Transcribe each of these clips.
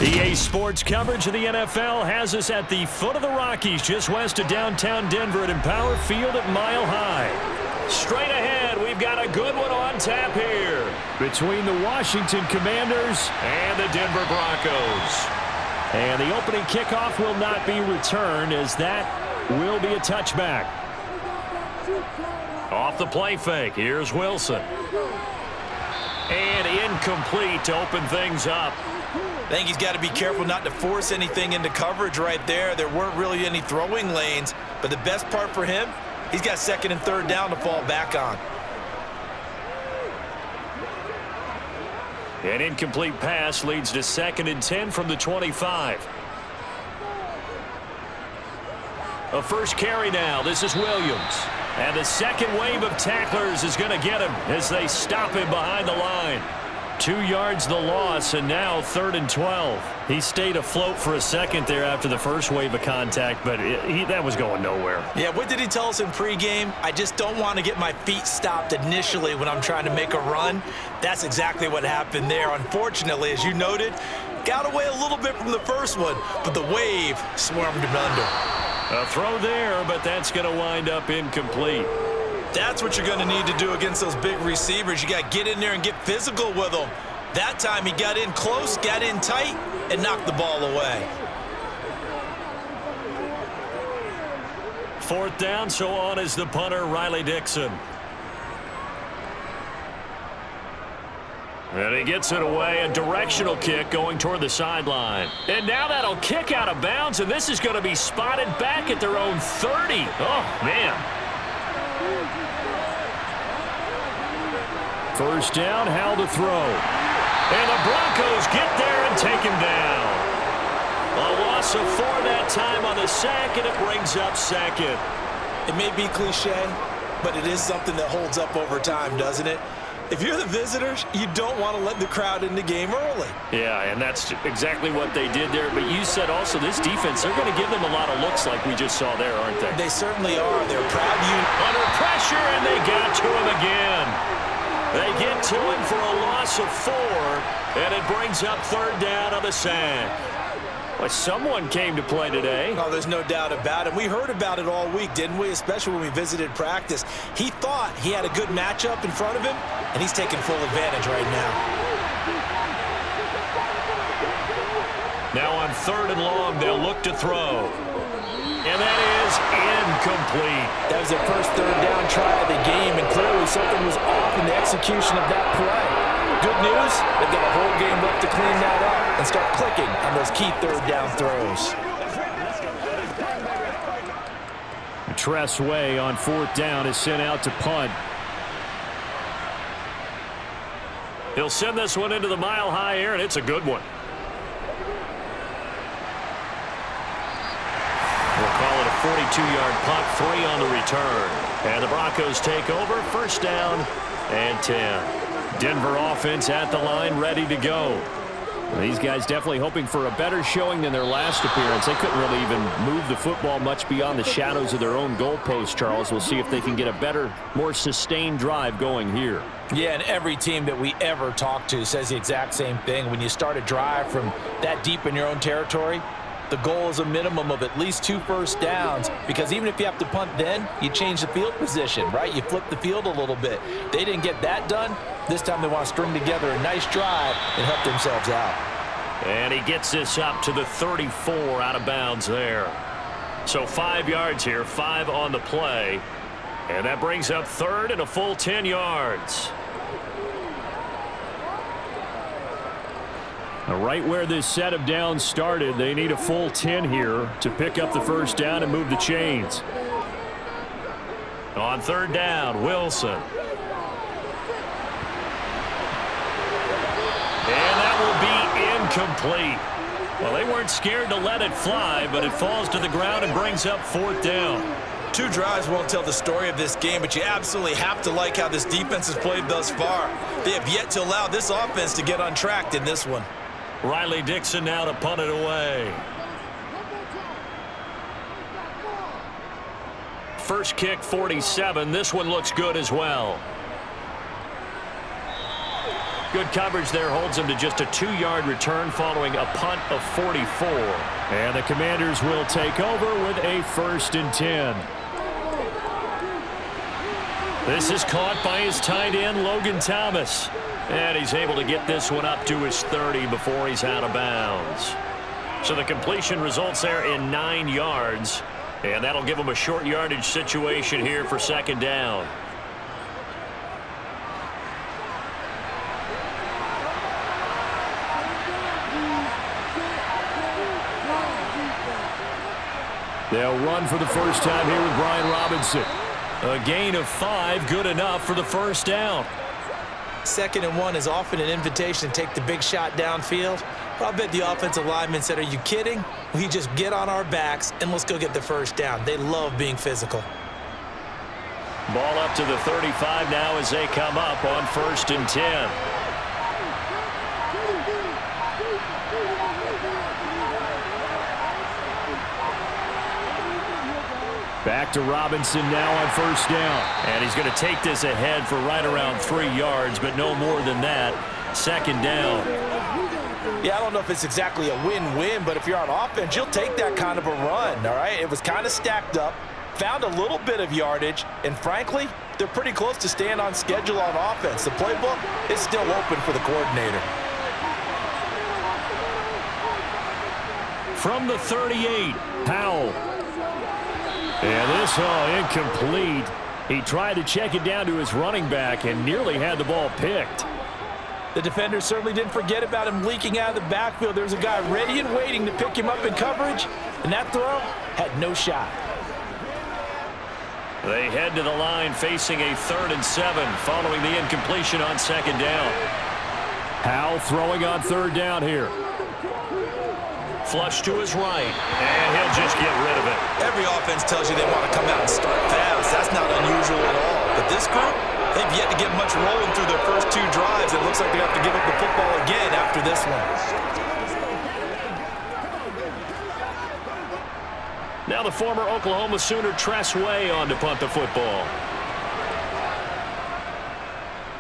EA Sports coverage of the NFL has us at the foot of the Rockies, just west of downtown Denver at Empower Field at Mile High. Straight ahead, we've got a good one on tap here between the Washington Commanders and the Denver Broncos. And the opening kickoff will not be returned, as that will be a touchback. Off the play fake, here's Wilson. And incomplete to open things up. I think he's got to be careful not to force anything into coverage right there. There weren't really any throwing lanes, but the best part for him, he's got second and third down to fall back on. An incomplete pass leads to 2nd and 10 from the 25. A first carry now. This is Williams. And the second wave of tacklers is going to get him as they stop him behind the line. 2 yards the loss, and now 3rd and 12. He stayed afloat for a second there after the first wave of contact, but that was going nowhere. Yeah, what did he tell us in pregame? I just don't want to get my feet stopped initially when I'm trying to make a run. That's exactly what happened there. Unfortunately, as you noted, got away a little bit from the first one, but the wave swarmed him under. A throw there, but that's going to wind up incomplete. That's what you're going to need to do against those big receivers. You got to get in there and get physical with them. That time he got in close, got in tight, and knocked the ball away. 4th down, so on is the punter, Riley Dixon. And he gets it away, a directional kick going toward the sideline. And now that'll kick out of bounds, and this is going to be spotted back at their own 30. Oh, man. First down, Howell to throw. And the Broncos get there and take him down. A loss of 4 that time on the sack, and it brings up 2nd. It may be cliche, but it is something that holds up over time, doesn't it? If you're the visitors, you don't want to let the crowd in the game early. Yeah, and that's exactly what they did there. But you said also this defense, they're going to give them a lot of looks like we just saw there, aren't they? They certainly are. They're proud unit. Under pressure, and they got to him again. They get to him for a loss of 4, and it brings up 3rd down on the sack. Well, someone came to play today. Oh, there's no doubt about it. We heard about it all week, didn't we? Especially when we visited practice. He thought he had a good matchup in front of him, and he's taking full advantage right now. Now on 3rd and long, they'll look to throw. And that is incomplete. That was their first 3rd down try of the game, and clearly something was off in the execution of that play. Good news, they've got a whole game left to clean that up and start clicking on those key 3rd down throws. Tress Way on 4th down is sent out to punt. He'll send this one into the mile-high air, and it's a good one. We'll call it a 42-yard punt, 3 on the return. And the Broncos take over, 1st down and 10. Denver offense at the line, ready to go. These guys definitely hoping for a better showing than their last appearance. They couldn't really even move the football much beyond the shadows of their own goalpost, Charles. We'll see if they can get a better, more sustained drive going here. Yeah, and every team that we ever talk to says the exact same thing. When you start a drive from that deep in your own territory, the goal is a minimum of at least 2 first downs, because even if you have to punt then, you change the field position, right? You flip the field a little bit. They didn't get that done. This time they want to string together a nice drive and help themselves out. And he gets this up to the 34 out of bounds there. So 5 yards here, 5 on the play. And that brings up 3rd and a full 10 yards. Right where this set of downs started, they need a full 10 here to pick up the 1st down and move the chains. On 3rd down, Wilson. And that will be incomplete. Well, they weren't scared to let it fly, but it falls to the ground and brings up 4th down. 2 drives won't tell the story of this game, but you absolutely have to like how this defense has played thus far. They have yet to allow this offense to get untracked in this one. Riley Dixon now to punt it away. First kick, 47. This one looks good as well. Good coverage there holds him to just a 2-yard return following a punt of 44. And the Commanders will take over with a 1st and 10. This is caught by his tight end, Logan Thomas. And he's able to get this one up to his 30 before he's out of bounds. So the completion results there in 9 yards. And that'll give him a short yardage situation here for 2nd down. They'll run for the first time here with Brian Robinson. A gain of 5, good enough for the 1st down. 2nd and 1 is often an invitation to take the big shot downfield. But I bet the offensive lineman said, are you kidding? We just get on our backs and let's go get the 1st down. They love being physical. Ball up to the 35 now as they come up on 1st and 10. Back to Robinson now on 1st down. And he's going to take this ahead for right around 3 yards, but no more than that. 2nd down. Yeah, I don't know if it's exactly a win-win, but if you're on offense, you'll take that kind of a run, all right? It was kind of stacked up, found a little bit of yardage, and frankly, they're pretty close to staying on schedule on offense. The playbook is still open for the coordinator. From the 38, Powell. And this incomplete. He tried to check it down to his running back and nearly had the ball picked. The defender certainly didn't forget about him leaking out of the backfield. There's a guy ready and waiting to pick him up in coverage, and that throw had no shot. They head to the line facing a 3rd and 7 following the incompletion on 2nd down. Powell throwing on 3rd down here. Flush to his right, and he'll just get rid of it. Every offense tells you they want to come out and start fast. That's not unusual at all. But this group, they've yet to get much rolling through their first 2 drives. It looks like they have to give up the football again after this one. Now the former Oklahoma Sooner Tress Way on to punt the football.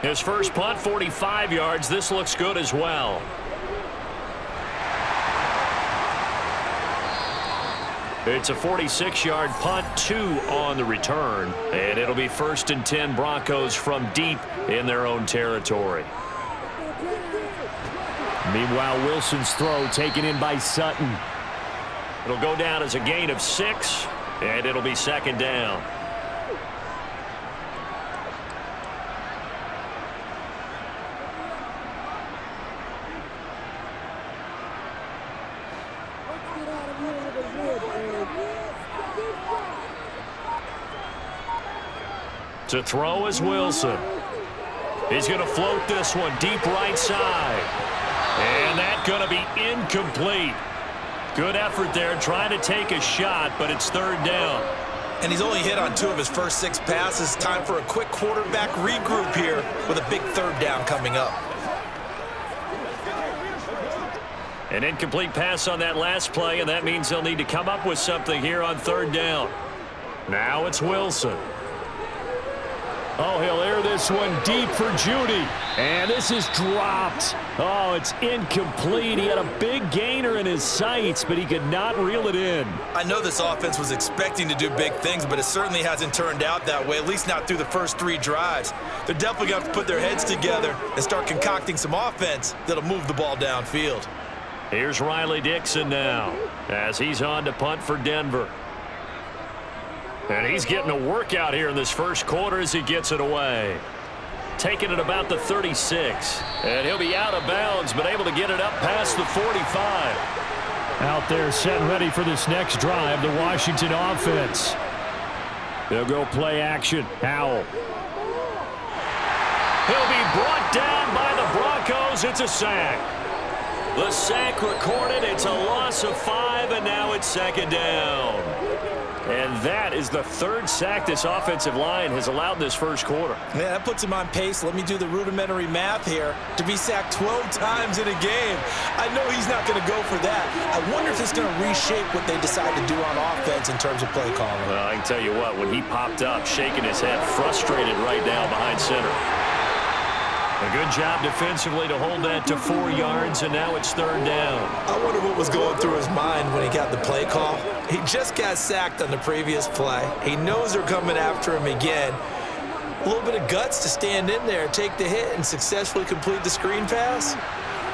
His first punt, 45 yards. This looks good as well. It's a 46-yard punt, 2 on the return, and it'll be 1st and 10 Broncos from deep in their own territory. Meanwhile, Wilson's throw taken in by Sutton. It'll go down as a gain of 6, and it'll be 2nd down. To throw is Wilson. He's going to float this one deep right side. And that's going to be incomplete. Good effort there trying to take a shot, but it's 3rd down. And he's only hit on 2 of his first 6 passes. Time for a quick quarterback regroup here with a big 3rd down coming up. An incomplete pass on that last play, and that means they'll need to come up with something here on 3rd down. Now it's Wilson. Oh, he'll air this one deep for Judy. And this is dropped. Oh, it's incomplete. He had a big gainer in his sights, but he could not reel it in. I know this offense was expecting to do big things, but it certainly hasn't turned out that way, at least not through the first 3 drives. They're definitely going to have to put their heads together and start concocting some offense that'll move the ball downfield. Here's Riley Dixon now as he's on to punt for Denver. And he's getting a workout here in this first quarter as he gets it away. Taking it about the 36. And he'll be out of bounds, but able to get it up past the 45. Out there set and ready for this next drive, the Washington offense. They'll go play action. Howell. He'll be brought down by the Broncos. It's a sack. The sack recorded. It's a loss of 5, and now it's 2nd down. And that is the 3rd sack this offensive line has allowed in this first quarter. Yeah, that puts him on pace. Let me do the rudimentary math here. To be sacked 12 times in a game, I know he's not going to go for that. I wonder if it's going to reshape what they decide to do on offense in terms of play calling. Well, I can tell you what, when he popped up, shaking his head, frustrated right now behind center. A good job defensively to hold that to 4 yards, and now it's 3rd down. I wonder what was going through his mind when he got the play call. He just got sacked on the previous play. He knows they're coming after him again. A little bit of guts to stand in there, take the hit, and successfully complete the screen pass.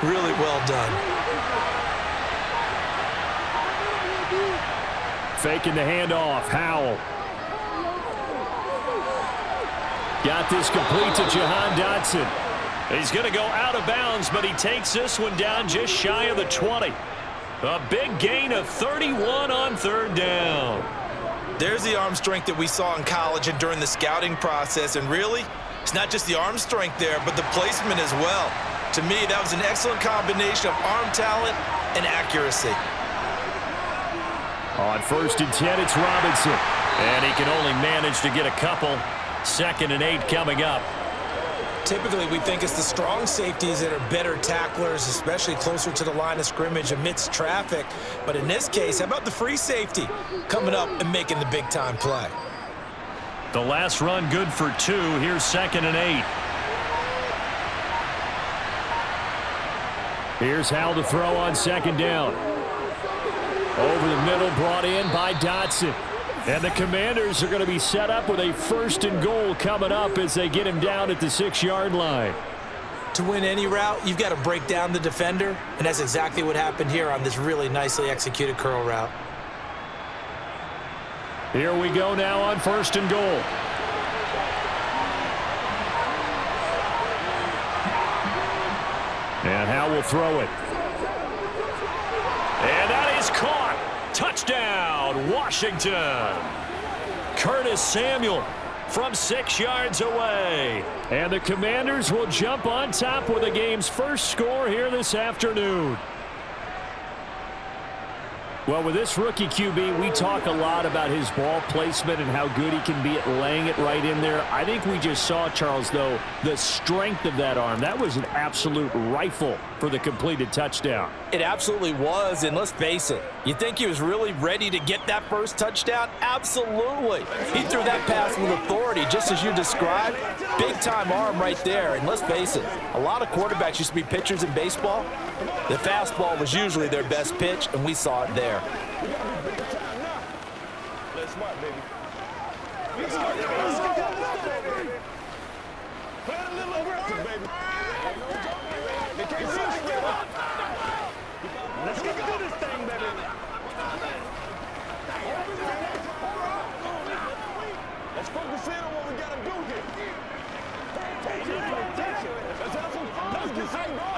Really well done. Faking the handoff. Howell. Got this complete to Jahan Dotson. He's going to go out of bounds, but he takes this one down just shy of the 20. A big gain of 31 on 3rd down. There's the arm strength that we saw in college and during the scouting process. And really, it's not just the arm strength there, but the placement as well. To me, that was an excellent combination of arm talent and accuracy. On 1st and 10, it's Robinson. And he can only manage to get a couple. 2nd and 8 coming up. Typically, we think it's the strong safeties that are better tacklers, especially closer to the line of scrimmage amidst traffic. But in this case, how about the free safety coming up and making the big-time play? The last run good for 2. Here's 2nd and 8. Here's Howell to throw on 2nd down. Over the middle, brought in by Dotson. And the Commanders are going to be set up with a 1st and goal coming up as they get him down at the 6-yard line. To win any route, you've got to break down the defender, and that's exactly what happened here on this really nicely executed curl route. Here we go now on 1st and goal. And Howell will throw it. And that is caught. Touchdown, Washington. Curtis Samuel from 6 yards away. And the Commanders will jump on top with the game's first score here this afternoon. Well, with this rookie QB, we talk a lot about his ball placement and how good he can be at laying it right in there. I think we just saw, Charles, though, the strength of that arm. That was an absolute rifle for the completed touchdown. It absolutely was, and let's face it, you think he was really ready to get that first touchdown? Absolutely. He threw that pass with authority, just as you described. Big-time arm right there, and let's face it, a lot of quarterbacks used to be pitchers in baseball. The fastball was usually their best pitch, and we saw it there. Let's get to this thing, baby. Let's focus in on what we gotta do here. Let's have some fun. Let's get something going.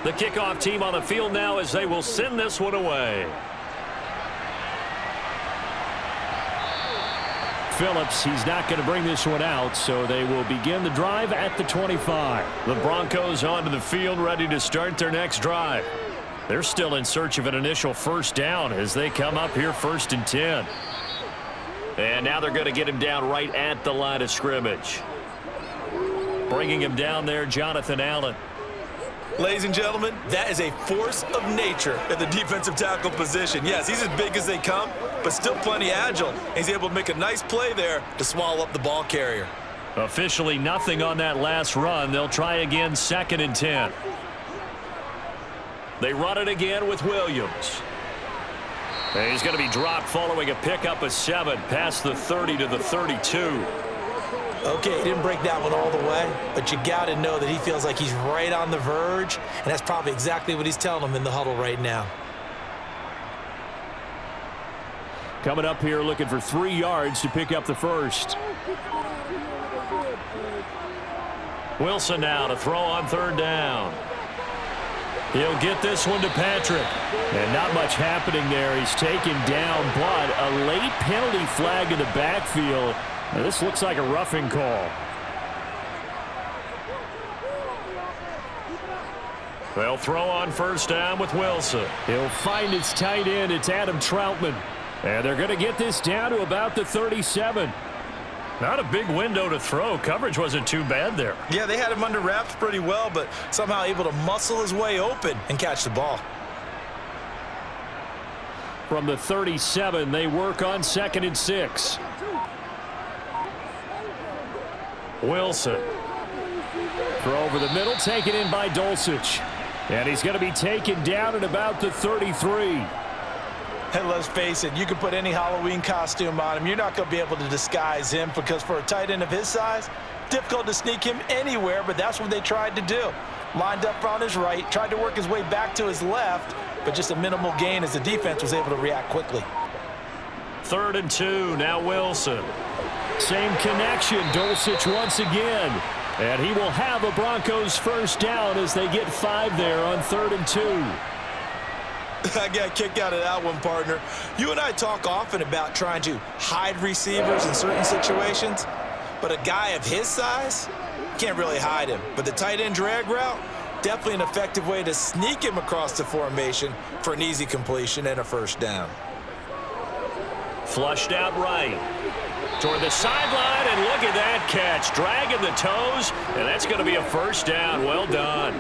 The kickoff team on the field now as they will send this one away. Phillips, he's not going to bring this one out, so they will begin the drive at the 25. The Broncos onto the field, ready to start their next drive. They're still in search of an initial 1st down as they come up here 1st and 10. And now they're going to get him down right at the line of scrimmage. Bringing him down there, Jonathan Allen. Ladies and gentlemen, that is a force of nature at the defensive tackle position. Yes, he's as big as they come, but still plenty agile. He's able to make a nice play there to swallow up the ball carrier. Officially nothing on that last run. They'll try again 2nd and 10. They run it again with Williams. And he's going to be dropped following a pickup of 7 past the 30 to the 32. Okay, he didn't break that one all the way, but you got to know that he feels like he's right on the verge, and that's probably exactly what he's telling them in the huddle right now. Coming up here looking for 3 yards to pick up the 1st. Wilson now to throw on 3rd down. He'll get this one to Patrick. And not much happening there. He's taken down, but a late penalty flag in the backfield. Now, this looks like a roughing call. They'll throw on 1st down with Wilson. He'll find his tight end. It's Adam Troutman. And they're going to get this down to about the 37. Not a big window to throw. Coverage wasn't too bad there. Yeah, they had him under wraps pretty well, but somehow able to muscle his way open and catch the ball. From the 37, they work on 2nd and 6. Wilson. Throw over the middle, taken in by Dulcich. And he's going to be taken down at about the 33. And let's face it, you can put any Halloween costume on him. You're not going to be able to disguise him because for a tight end of his size, difficult to sneak him anywhere, but that's what they tried to do. Lined up on his right, tried to work his way back to his left, but just a minimal gain as the defense was able to react quickly. 3rd and 2, now Wilson. Same connection, Dulcich once again. And he will have a Broncos first down as they get 5 there on 3rd and 2. I got a kick out of that one, partner. You and I talk often about trying to hide receivers in certain situations, but a guy of his size can't really hide him. But the tight end drag route, definitely an effective way to sneak him across the formation for an easy completion and a first down. Flushed out right. Toward the sideline, and look at that catch. Dragging the toes, and that's going to be a first down. Well done.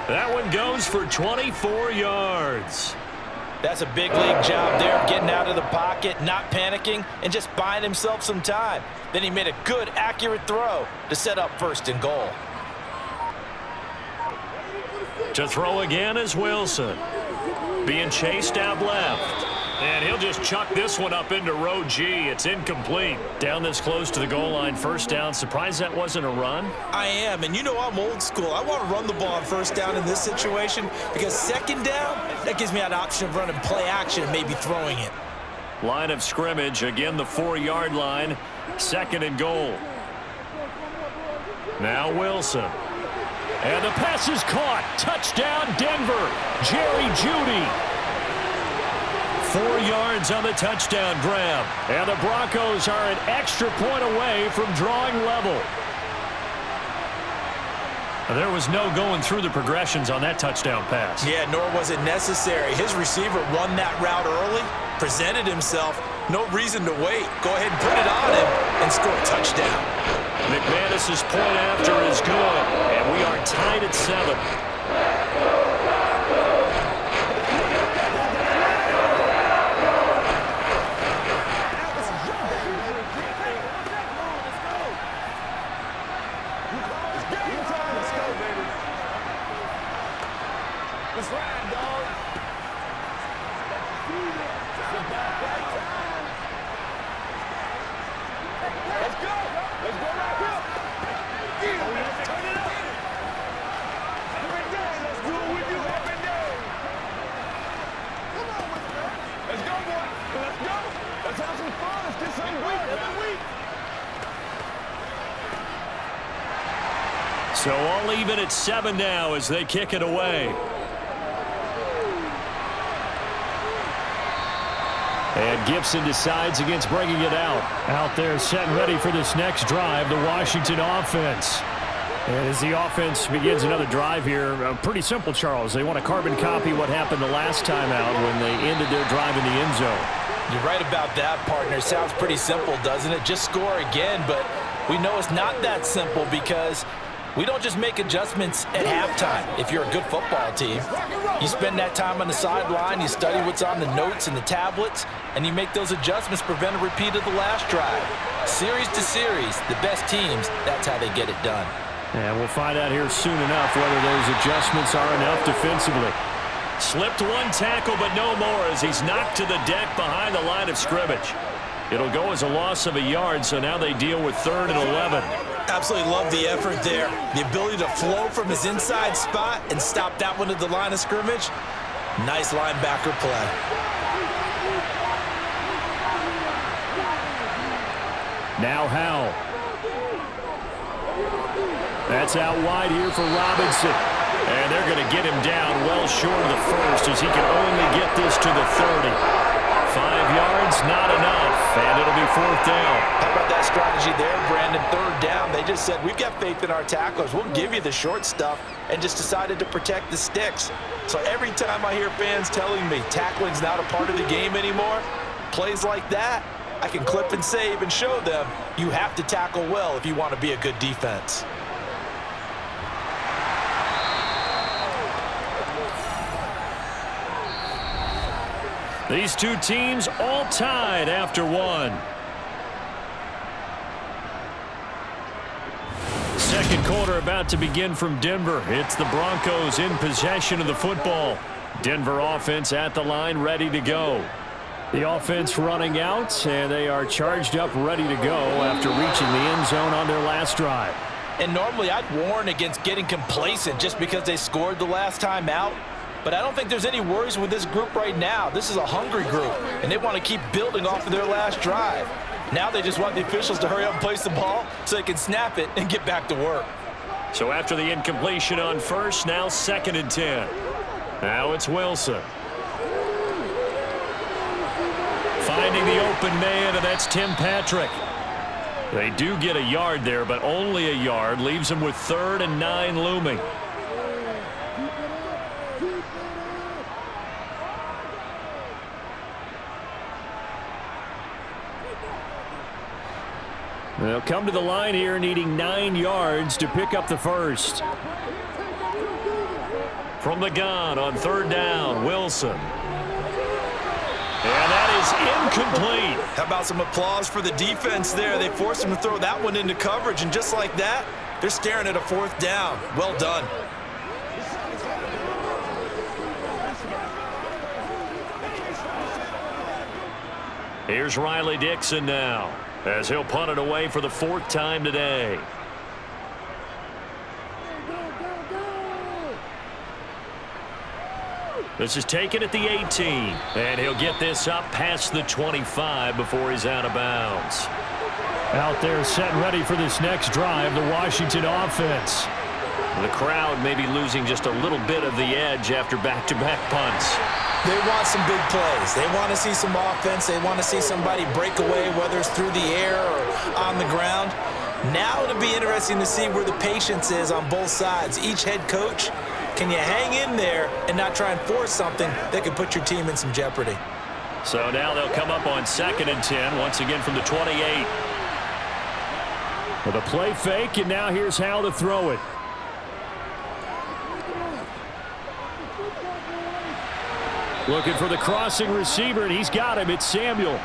That one goes for 24 yards. That's a big league job there, getting out of the pocket, not panicking, and just buying himself some time. Then he made a good, accurate throw to set up 1st and goal. To throw again is Wilson. Being chased out left. And he'll just chuck this one up into row G. It's incomplete. Down this close to the goal line, first down. Surprised that wasn't a run? I am, and you know I'm old school. I want to run the ball on first down in this situation because 2nd down, that gives me an option of running play action and maybe throwing it. Line of scrimmage, again the 4-yard line. 2nd and goal. Now Wilson. And the pass is caught. Touchdown, Denver. Jerry Jeudy. 4 yards on the touchdown grab. And the Broncos are an extra point away from drawing level. There was no going through the progressions on that touchdown pass. Yeah, nor was it necessary. His receiver won that route early, presented himself. No reason to wait. Go ahead and put it on him and score a touchdown. McManus's point after is good. And we are tied at 7. Let's ride, dog. Let's go. Let's go right here. Turn it up. Up and down. Let's do it with you. Up and down. Come on, let's go, boy. Let's go. Let's have some fun. Let's get some week every week. So all even at 7 now as they kick it away. And Gibson decides against bringing it out. Out there set and ready for this next drive, the Washington offense. And as the offense begins another drive here, pretty simple, Charles. They want to carbon copy what happened the last time out when they ended their drive in the end zone. You're right about that, partner. Sounds pretty simple, doesn't it? Just score again, but we know it's not that simple because we don't just make adjustments at halftime. If you're a good football team, you spend that time on the sideline, you study what's on the notes and the tablets, and you make those adjustments, prevent a repeat of the last drive. Series to series, the best teams, that's how they get it done. And we'll find out here soon enough whether those adjustments are enough defensively. Slipped one tackle, but no more as he's knocked to the deck behind the line of scrimmage. It'll go as a loss of a yard, so now they deal with 3rd and 11. Absolutely love the effort there. The ability to flow from his inside spot and stop that one at the line of scrimmage. Nice linebacker play. Now Howell. That's out wide here for Robinson. And they're going to get him down well short of the first as he can only get this to the 30. 5 yards, not enough, and it'll be 4th down. How about that strategy there, Brandon? 3rd down. They just said, we've got faith in our tacklers. We'll give you the short stuff, and just decided to protect the sticks. So every time I hear fans telling me tackling's not a part of the game anymore, plays like that, I can clip and save and show them you have to tackle well if you want to be a good defense. These two teams all tied after one. second quarter about to begin from Denver. It's the Broncos in possession of the football. Denver offense at the line, ready to go. The offense running out, and they are charged up, ready to go after reaching the end zone on their last drive. And normally I'd warn against getting complacent just because they scored the last time out. But I don't think there's any worries with this group right now. This is a hungry group, and they want to keep building off of their last drive. Now they just want the officials to hurry up and place the ball so they can snap it and get back to work. So after the incompletion on first, now 2nd and 10. Now it's Wilson. Finding the open man, and that's Tim Patrick. They do get a yard there, but only a yard. Leaves them with 3rd and 9 looming. They'll come to the line here needing 9 yards to pick up the first. From the gun on 3rd down, Wilson. And that is incomplete. How about some applause for the defense there? They forced him to throw that one into coverage, and just like that, they're staring at a 4th down. Well done. Here's Riley Dixon now, as he'll punt it away for the 4th time today. This is taken at the 18, and he'll get this up past the 25 before he's out of bounds. Out there set ready for this next drive, the Washington offense. The crowd may be losing just a little bit of the edge after back-to-back punts. They want some big plays. They want to see some offense. They want to see somebody break away, whether it's through the air or on the ground. Now it'll be interesting to see where the patience is on both sides. Each head coach, can you hang in there and not try and force something that could put your team in some jeopardy? So now they'll come up on 2nd and 10, once again from the 28. With a play fake, and now here's how to throw it. Looking for the crossing receiver, and he's got him. It's Samuel.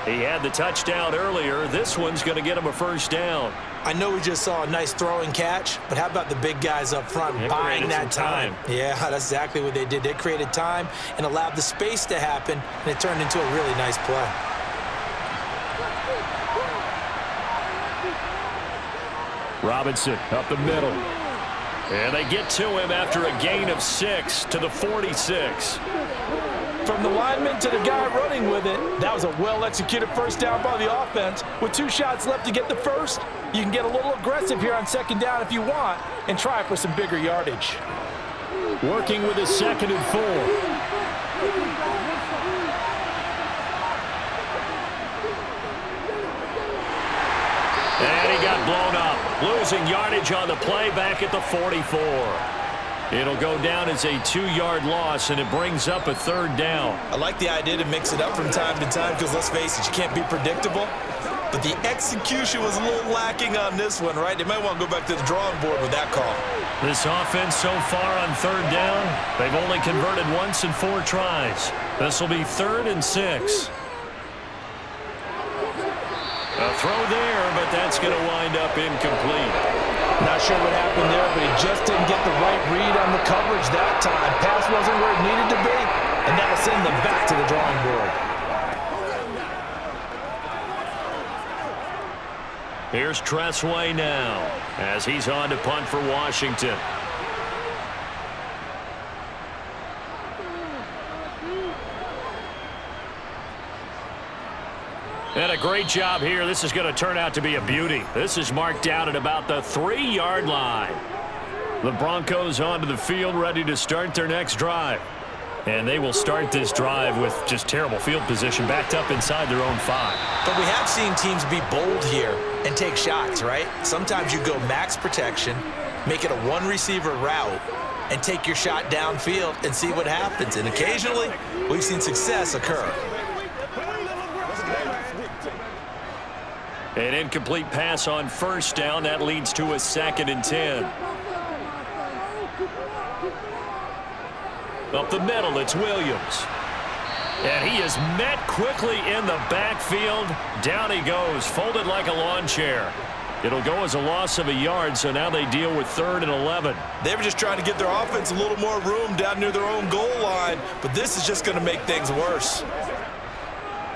He had the touchdown earlier. This one's going to get him a 1st down. I know we just saw a nice throwing catch, but how about the big guys up front buying that time? Yeah, that's exactly what they did. They created time and allowed the space to happen, and it turned into a really nice play. Robinson up the middle. And they get to him after a gain of 6 to the 46. From the lineman to the guy running with it, that was a well-executed 1st down by the offense. With 2 shots left to get the first, you can get a little aggressive here on 2nd down if you want and try for some bigger yardage. Working with his 2nd and 4. And he got blown up, losing yardage on the play back at the 44. It'll go down as a 2-yard loss, and it brings up a 3rd down. I like the idea to mix it up from time to time because, let's face it, you can't be predictable. But the execution was a little lacking on this one, right? They might want to go back to the drawing board with that call. This offense so far on 3rd down, they've only converted once in 4 tries. This will be 3rd and 6. A throw there, but that's going to wind up incomplete. Not sure what happened there, but he just didn't get the right read on the coverage that time. Pass wasn't where it needed to be, and that'll send them back to the drawing board. Here's Tressway now, as he's on to punt for Washington. And a great job here. This is going to turn out to be a beauty. This is marked down at about the 3-yard line. The Broncos onto the field, ready to start their next drive. And they will start this drive with just terrible field position, backed up inside their own 5. But we have seen teams be bold here and take shots, right? Sometimes you go max protection, make it a 1-receiver route, and take your shot downfield and see what happens. And occasionally, we've seen success occur. An incomplete pass on 1st down. That leads to a 2nd and 10. Up the middle, it's Williams. And he is met quickly in the backfield. Down he goes, folded like a lawn chair. It'll go as a loss of a yard, so now they deal with 3rd and 11. They were just trying to get their offense a little more room down near their own goal line, but this is just going to make things worse.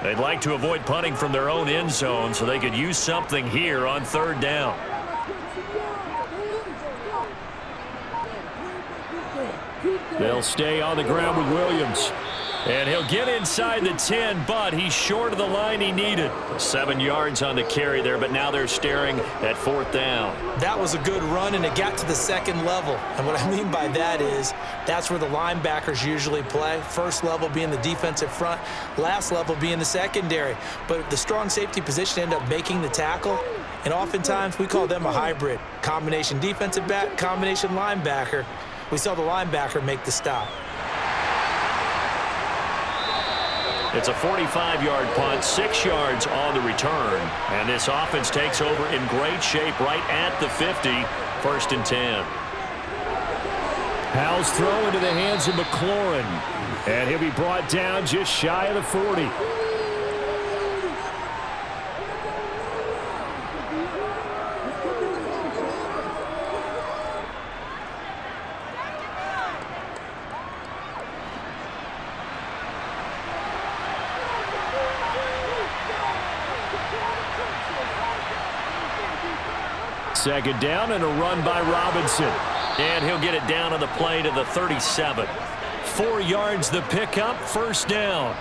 They'd like to avoid punting from their own end zone so they could use something here on 3rd down. They'll stay on the ground with Williams. And he'll get inside the 10, but he's short of the line he needed. 7 yards on the carry there, but now they're staring at 4th down. That was a good run, and it got to the 2nd level. And what I mean by that is that's where the linebackers usually play. First level being the defensive front, last level being the secondary. But the strong safety position ended up making the tackle, and oftentimes we call them a hybrid. Combination defensive back, combination linebacker. We saw the linebacker make the stop. It's a 45-yard punt, 6 yards on the return. And this offense takes over in great shape right at the 50, 1st and 10. Howell's throw into the hands of McLaurin. And he'll be brought down just shy of the 40. Second down and a run by Robinson. And he'll get it down on the play to the 37. 4 yards the pickup, 1st down.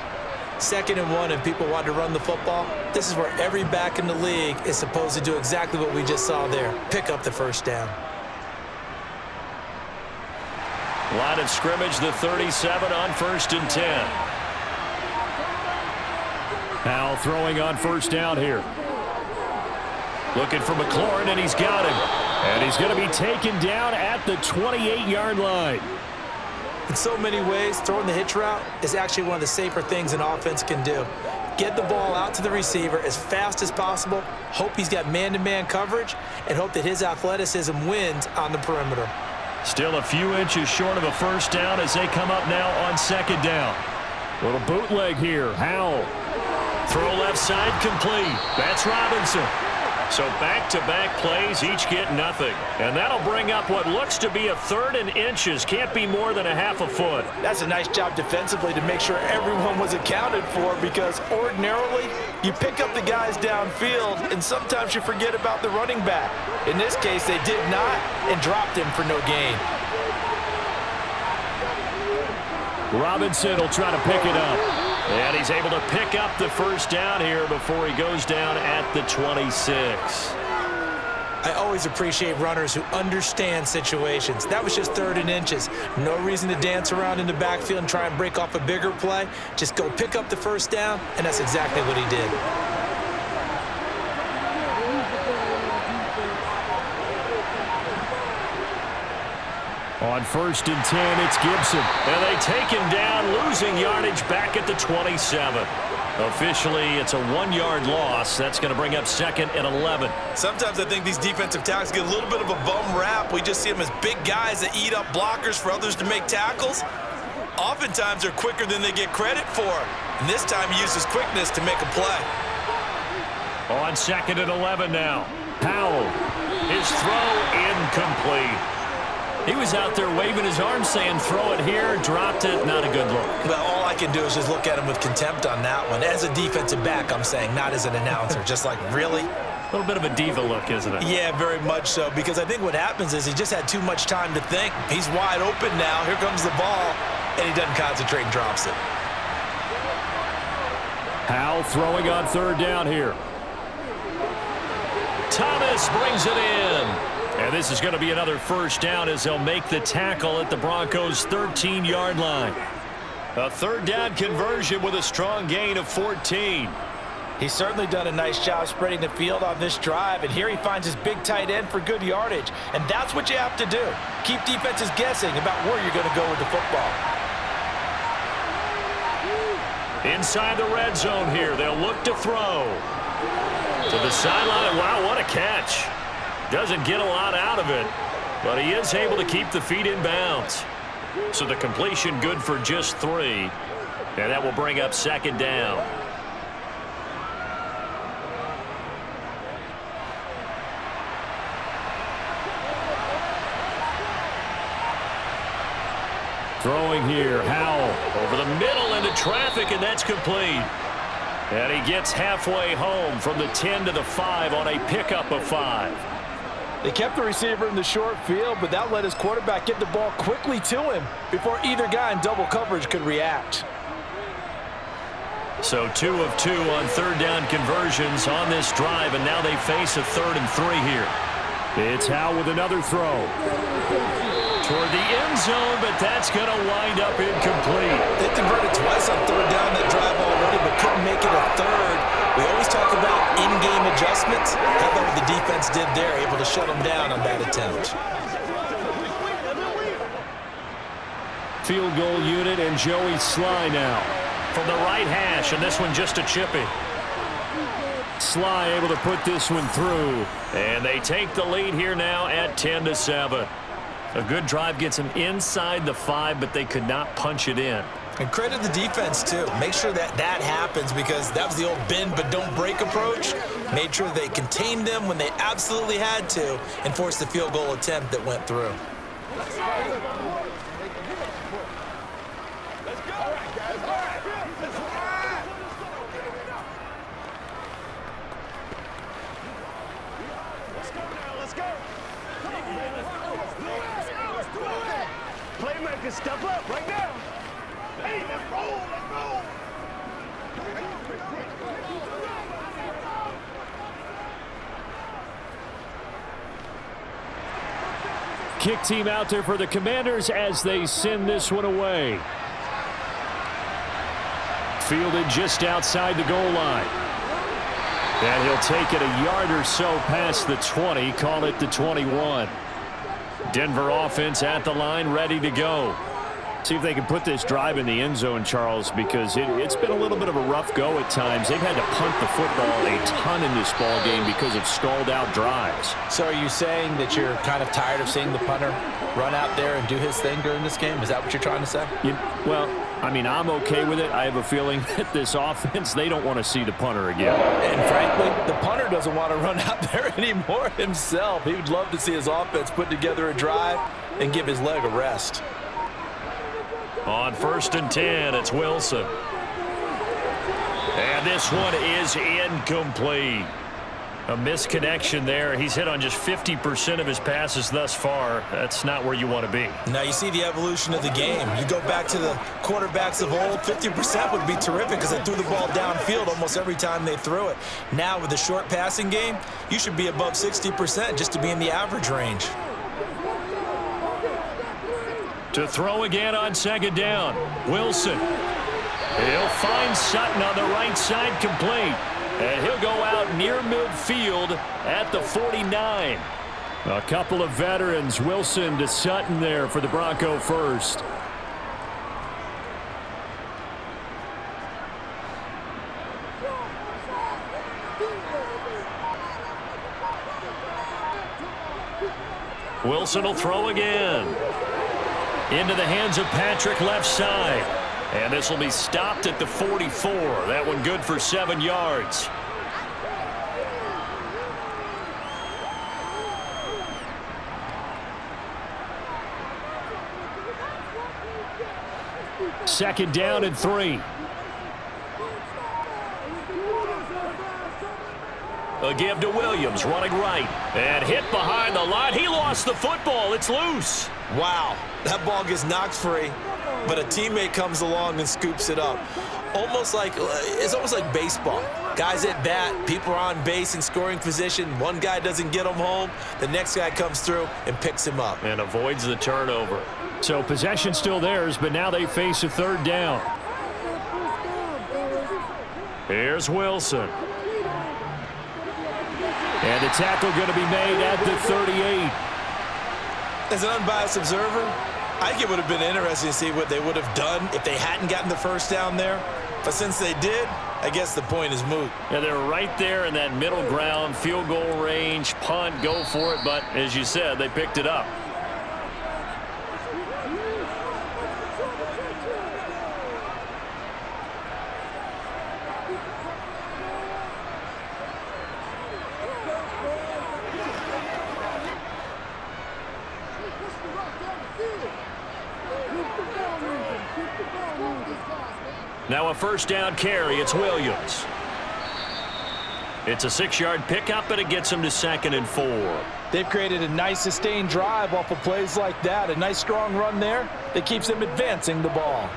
2nd and 1 and people want to run the football. This is where every back in the league is supposed to do exactly what we just saw there. Pick up the 1st down. Line of scrimmage, the 37 on 1st and 10. Howell throwing on 1st down here. Looking for McLaurin, and he's got him. And he's going to be taken down at the 28-yard line. In so many ways, throwing the hitch route is actually one of the safer things an offense can do. Get the ball out to the receiver as fast as possible, hope he's got man-to-man coverage, and hope that his athleticism wins on the perimeter. Still a few inches short of a 1st down as they come up now on 2nd down. Little bootleg here. Howell. Throw left side complete. That's Robinson. So back-to-back plays, each get nothing. And that'll bring up what looks to be a 3rd and inches. Can't be more than a half a foot. That's a nice job defensively to make sure everyone was accounted for, because ordinarily you pick up the guys downfield and sometimes you forget about the running back. In this case, they did not and dropped him for no gain. Robinson will try to pick it up. And he's able to pick up the 1st down here before he goes down at the 26. I always appreciate runners who understand situations. That was just 3rd and inches. No reason to dance around in the backfield and try and break off a bigger play. Just go pick up the 1st down, and that's exactly what he did. On 1st and 10, it's Gibson. And they take him down, losing yardage back at the 27. Officially, it's a 1-yard loss. That's going to bring up 2nd and 11. Sometimes I think these defensive tackles get a little bit of a bum rap. We just see them as big guys that eat up blockers for others to make tackles. Oftentimes, they're quicker than they get credit for. And this time, he uses quickness to make a play. On 2nd and 11 now. Howell. His throw incomplete. He was out there waving his arms saying, throw it here, dropped it, not a good look. Well, all I can do is just look at him with contempt on that one. As a defensive back, I'm saying, not as an announcer. Just like, really? A little bit of a diva look, isn't it? Yeah, very much so, because I think what happens is he just had too much time to think. He's wide open now. Here comes the ball, and he doesn't concentrate and drops it. Howell throwing on 3rd down here. Thomas brings it in. And this is going to be another 1st down as they'll make the tackle at the Broncos' 13-yard line. A 3rd down conversion with a strong gain of 14. He's certainly done a nice job spreading the field on this drive, and here he finds his big tight end for good yardage. And that's what you have to do. Keep defenses guessing about where you're going to go with the football. Inside the red zone here, they'll look to throw. To the sideline. Wow, what a catch. Doesn't get a lot out of it, but he is able to keep the feet in bounds. So the completion good for just 3, and that will bring up 2nd down. Throwing here, Howell. Over the middle into traffic, and that's complete. And he gets halfway home from the 10 to the 5 on a pickup of 5. They kept the receiver in the short field, but that let his quarterback get the ball quickly to him before either guy in double coverage could react. So 2 of 2 on third down conversions on this drive, and now they face a 3rd and 3 here. It's Howell with another throw. Toward the end zone, but that's going to wind up incomplete. They converted twice on third down that drive already, but couldn't make it a third. We always talk about in-game adjustments. How about what the defense did there, able to shut them down on that attempt. Field goal unit and Joey Sly now. From the right hash, and this one just a chippy. Sly able to put this one through. And they take the lead here now at 10 to 7. A good drive gets them inside the 5, but they could not punch it in. And credit the defense, too. Make sure that happens, because that was the old bend but don't break approach. Made sure they contained them when they absolutely had to and forced the field goal attempt that went through. Playmaker, step up right now. Hey, let's roll, let's roll. Kick team out there for the Commanders as they send this one away. Fielded just outside the goal line. And he'll take it a yard or so past the 20, call it the 21. Denver offense at the line, ready to go. See if they can put this drive in the end zone, Charles, because it's been a little bit of a rough go at times. They've had to punt the football a ton in this ball game because of stalled out drives. So are you saying that you're kind of tired of seeing the punter run out there and do his thing during this game? Is that what you're trying to say? Well, I mean, I'm okay with it. I have a feeling that this offense, they don't want to see the punter again. And frankly, the punter doesn't want to run out there anymore himself. He would love to see his offense put together a drive and give his leg a rest. On 1st and 10, it's Wilson. And this one is incomplete. A misconnection there. He's hit on just 50% of his passes thus far. That's not where you want to be. Now you see the evolution of the game. You go back to the quarterbacks of old, 50% would be terrific because they threw the ball downfield almost every time they threw it. Now with the short passing game, you should be above 60% just to be in the average range. To throw again on 2nd down. Wilson. He'll find Sutton on the right side, complete. And he'll go out near midfield at the 49. A couple of veterans, Wilson to Sutton there for the Bronco first. Wilson will throw again. Into the hands of Patrick, left side. And this will be stopped at the 44. That one good for 7 yards. Second down and 3. A give to Williams, running right. And hit behind the line. He lost the football. It's loose. Wow, that ball gets knocked free, but a teammate comes along and scoops it up. It's almost like baseball. Guys at bat, people are on base in scoring position. One guy doesn't get him home. The next guy comes through and picks him up. And avoids the turnover. So possession still theirs, but now they face a 3rd down. Here's Wilson. And the tackle going to be made at the 38. As an unbiased observer, I think it would have been interesting to see what they would have done if they hadn't gotten the first down there. But since they did, I guess the point is moot. Yeah, they're right there in that middle ground, field goal range, punt, go for it. But as you said, they picked it up. Now a first down carry. It's Williams. It's a 6-yard pickup, and it gets him to 2nd and 4. They've created a nice sustained drive off of plays like that. A nice strong run there that keeps them advancing the ball.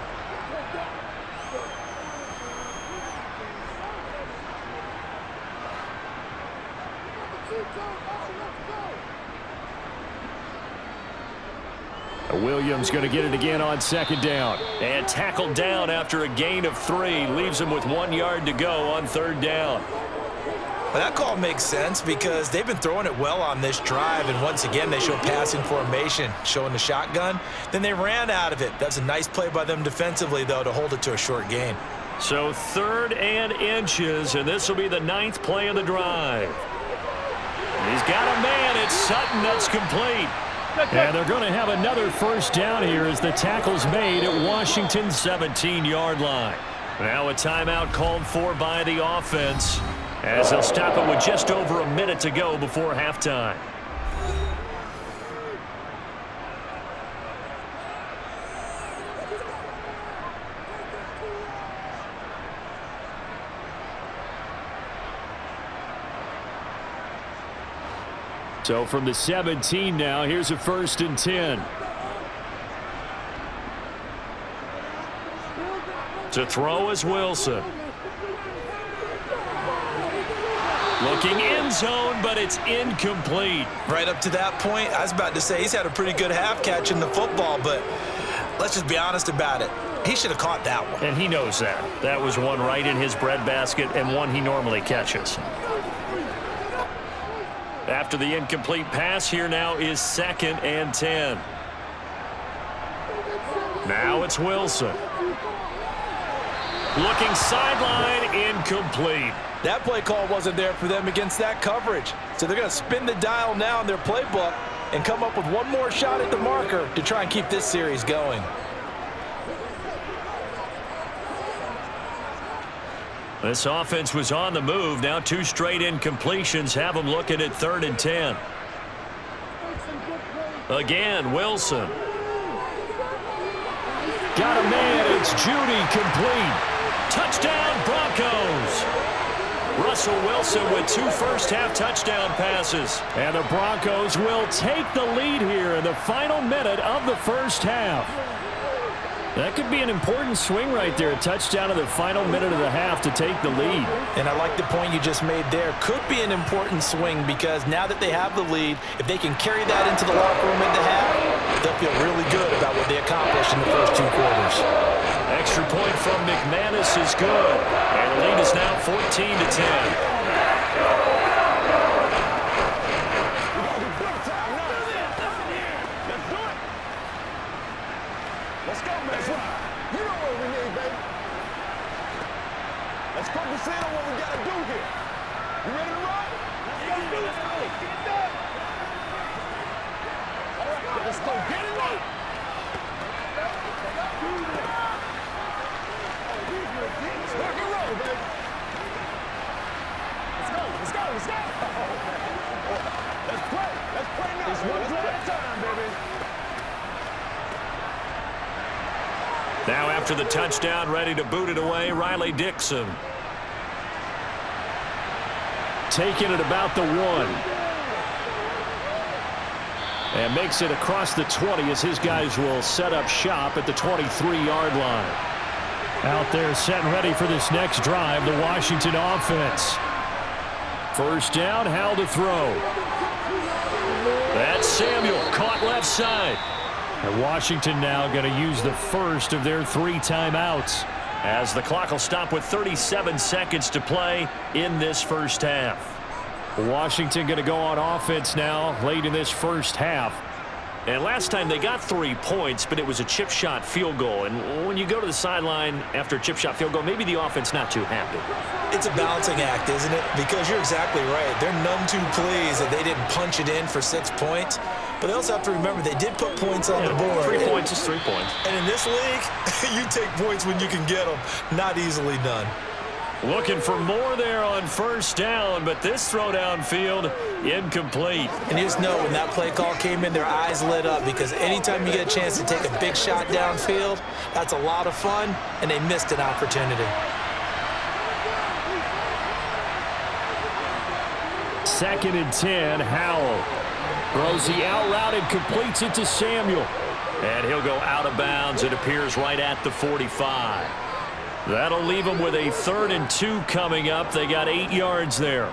Williams going to get it again on 2nd down. And tackled down after a gain of 3. Leaves him with 1 yard to go on 3rd down. Well, that call makes sense because they've been throwing it well on this drive, and once again they show passing formation, showing the shotgun. Then they ran out of it. That's a nice play by them defensively, though, to hold it to a short gain. So 3rd and inches, and this will be the 9th play of the drive. He's got a man. It's Sutton. That's complete. And they're going to have another first down here as the tackle's made at Washington's 17-yard line. Now a timeout called for by the offense as they'll stop it with just over a minute to go before halftime. So from the 17 now, here's a 1st and 10. To throw is Wilson. Looking end zone, but it's incomplete. Right up to that point, I was about to say he's had a pretty good half catching the football, but let's just be honest about it. He should have caught that one. And he knows that. That was one right in his breadbasket and one he normally catches. After the incomplete pass, here now is 2nd and 10. Now it's Wilson. Looking sideline, incomplete. That play call wasn't there for them against that coverage. So they're going to spin the dial now in their playbook and come up with one more shot at the marker to try and keep this series going. This offense was on the move. Now 2 straight incompletions have them looking at 3rd and 10. Again, Wilson. Got a man. It's Judy, complete. Touchdown, Broncos. Russell Wilson with 2 first-half touchdown passes. And the Broncos will take the lead here in the final minute of the first half. That could be an important swing right there. A touchdown in the final minute of the half to take the lead. And I like the point you just made there. Could be an important swing because now that they have the lead, if they can carry that into the locker room at the half, they'll feel really good about what they accomplished in the first 2 quarters. Extra point from McManus is good. And the lead is now 14-10. Let's go, man. You know what we need, baby. Let's focus in on what we got to do here. You ready to run? Let's go. Get it done. All right, let's go. Get it right. Rock and roll, baby. Let's go. Let's go. Let's go. Let's play. Let's play now. It's one play at a time, baby. Now after the touchdown, ready to boot it away, Riley Dixon. Taking it about the 1. And makes it across the 20 as his guys will set up shop at the 23-yard line. Out there set and ready for this next drive, the Washington offense. First down, Hal to throw. That's Samuel, caught left side. And Washington now going to use the first of their 3 timeouts as the clock will stop with 37 seconds to play in this first half. Washington going to go on offense now late in this first half. And last time they got 3 points, but it was a chip shot field goal. And when you go to the sideline after a chip shot field goal, maybe the offense not too happy. It's a balancing act, isn't it? Because you're exactly right. They're none too pleased that they didn't punch it in for 6 points. But they also have to remember they did put points on the board. 3 points is 3 points. And in this league, you take points when you can get them. Not easily done. Looking for more there on first down, but this throw downfield incomplete. And you just know when that play call came in, their eyes lit up, because anytime you get a chance to take a big shot downfield, that's a lot of fun, and they missed an opportunity. 2nd and 10, Howell throws the out route and completes it to Samuel. And he'll go out of bounds. It appears right at the 45. That'll leave them with a 3rd and 2 coming up. They got 8 yards there.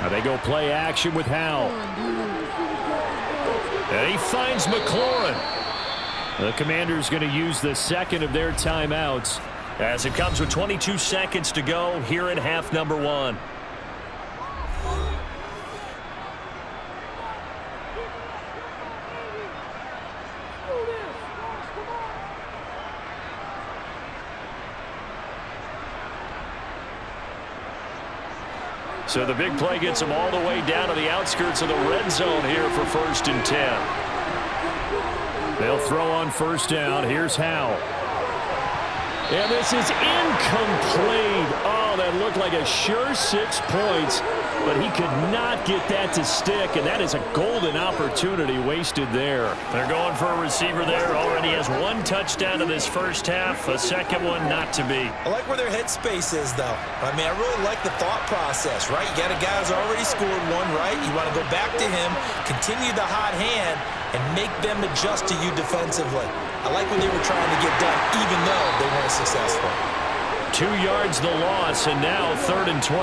Now they go play action with Howell. And he finds McLaurin. The Commanders going to use the 2nd of their timeouts as it comes with 22 seconds to go here in half number 1. So the big play gets them all the way down to the outskirts of the red zone here for 1st and 10. They'll throw on first down. Here's Howell. And this is incomplete. Oh, that looked like a sure 6 points, but he could not get that to stick, and that is a golden opportunity wasted there. They're going for a receiver there. Already has 1 touchdown in this first half, a 2nd one not to be. I like where their headspace is, though. I mean, I really like the thought process, right? You got a guy who's already scored 1, right? You want to go back to him, continue the hot hand, and make them adjust to you defensively. I like what they were trying to get done, even though they weren't successful. 2 yards the loss, and now 3rd and 12.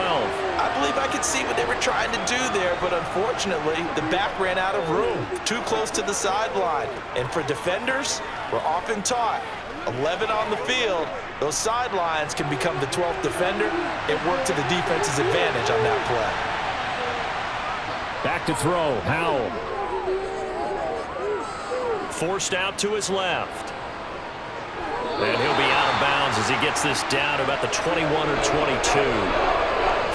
I believe I could see what they were trying to do there, but unfortunately, the back ran out of room, too close to the sideline. And for defenders, we're often taught, 11 on the field, those sidelines can become the 12th defender. It worked to the defense's advantage on that play. Back to throw, Howell. Forced out to his left. And he'll be out of bounds as he gets this down to about the 21 or 22.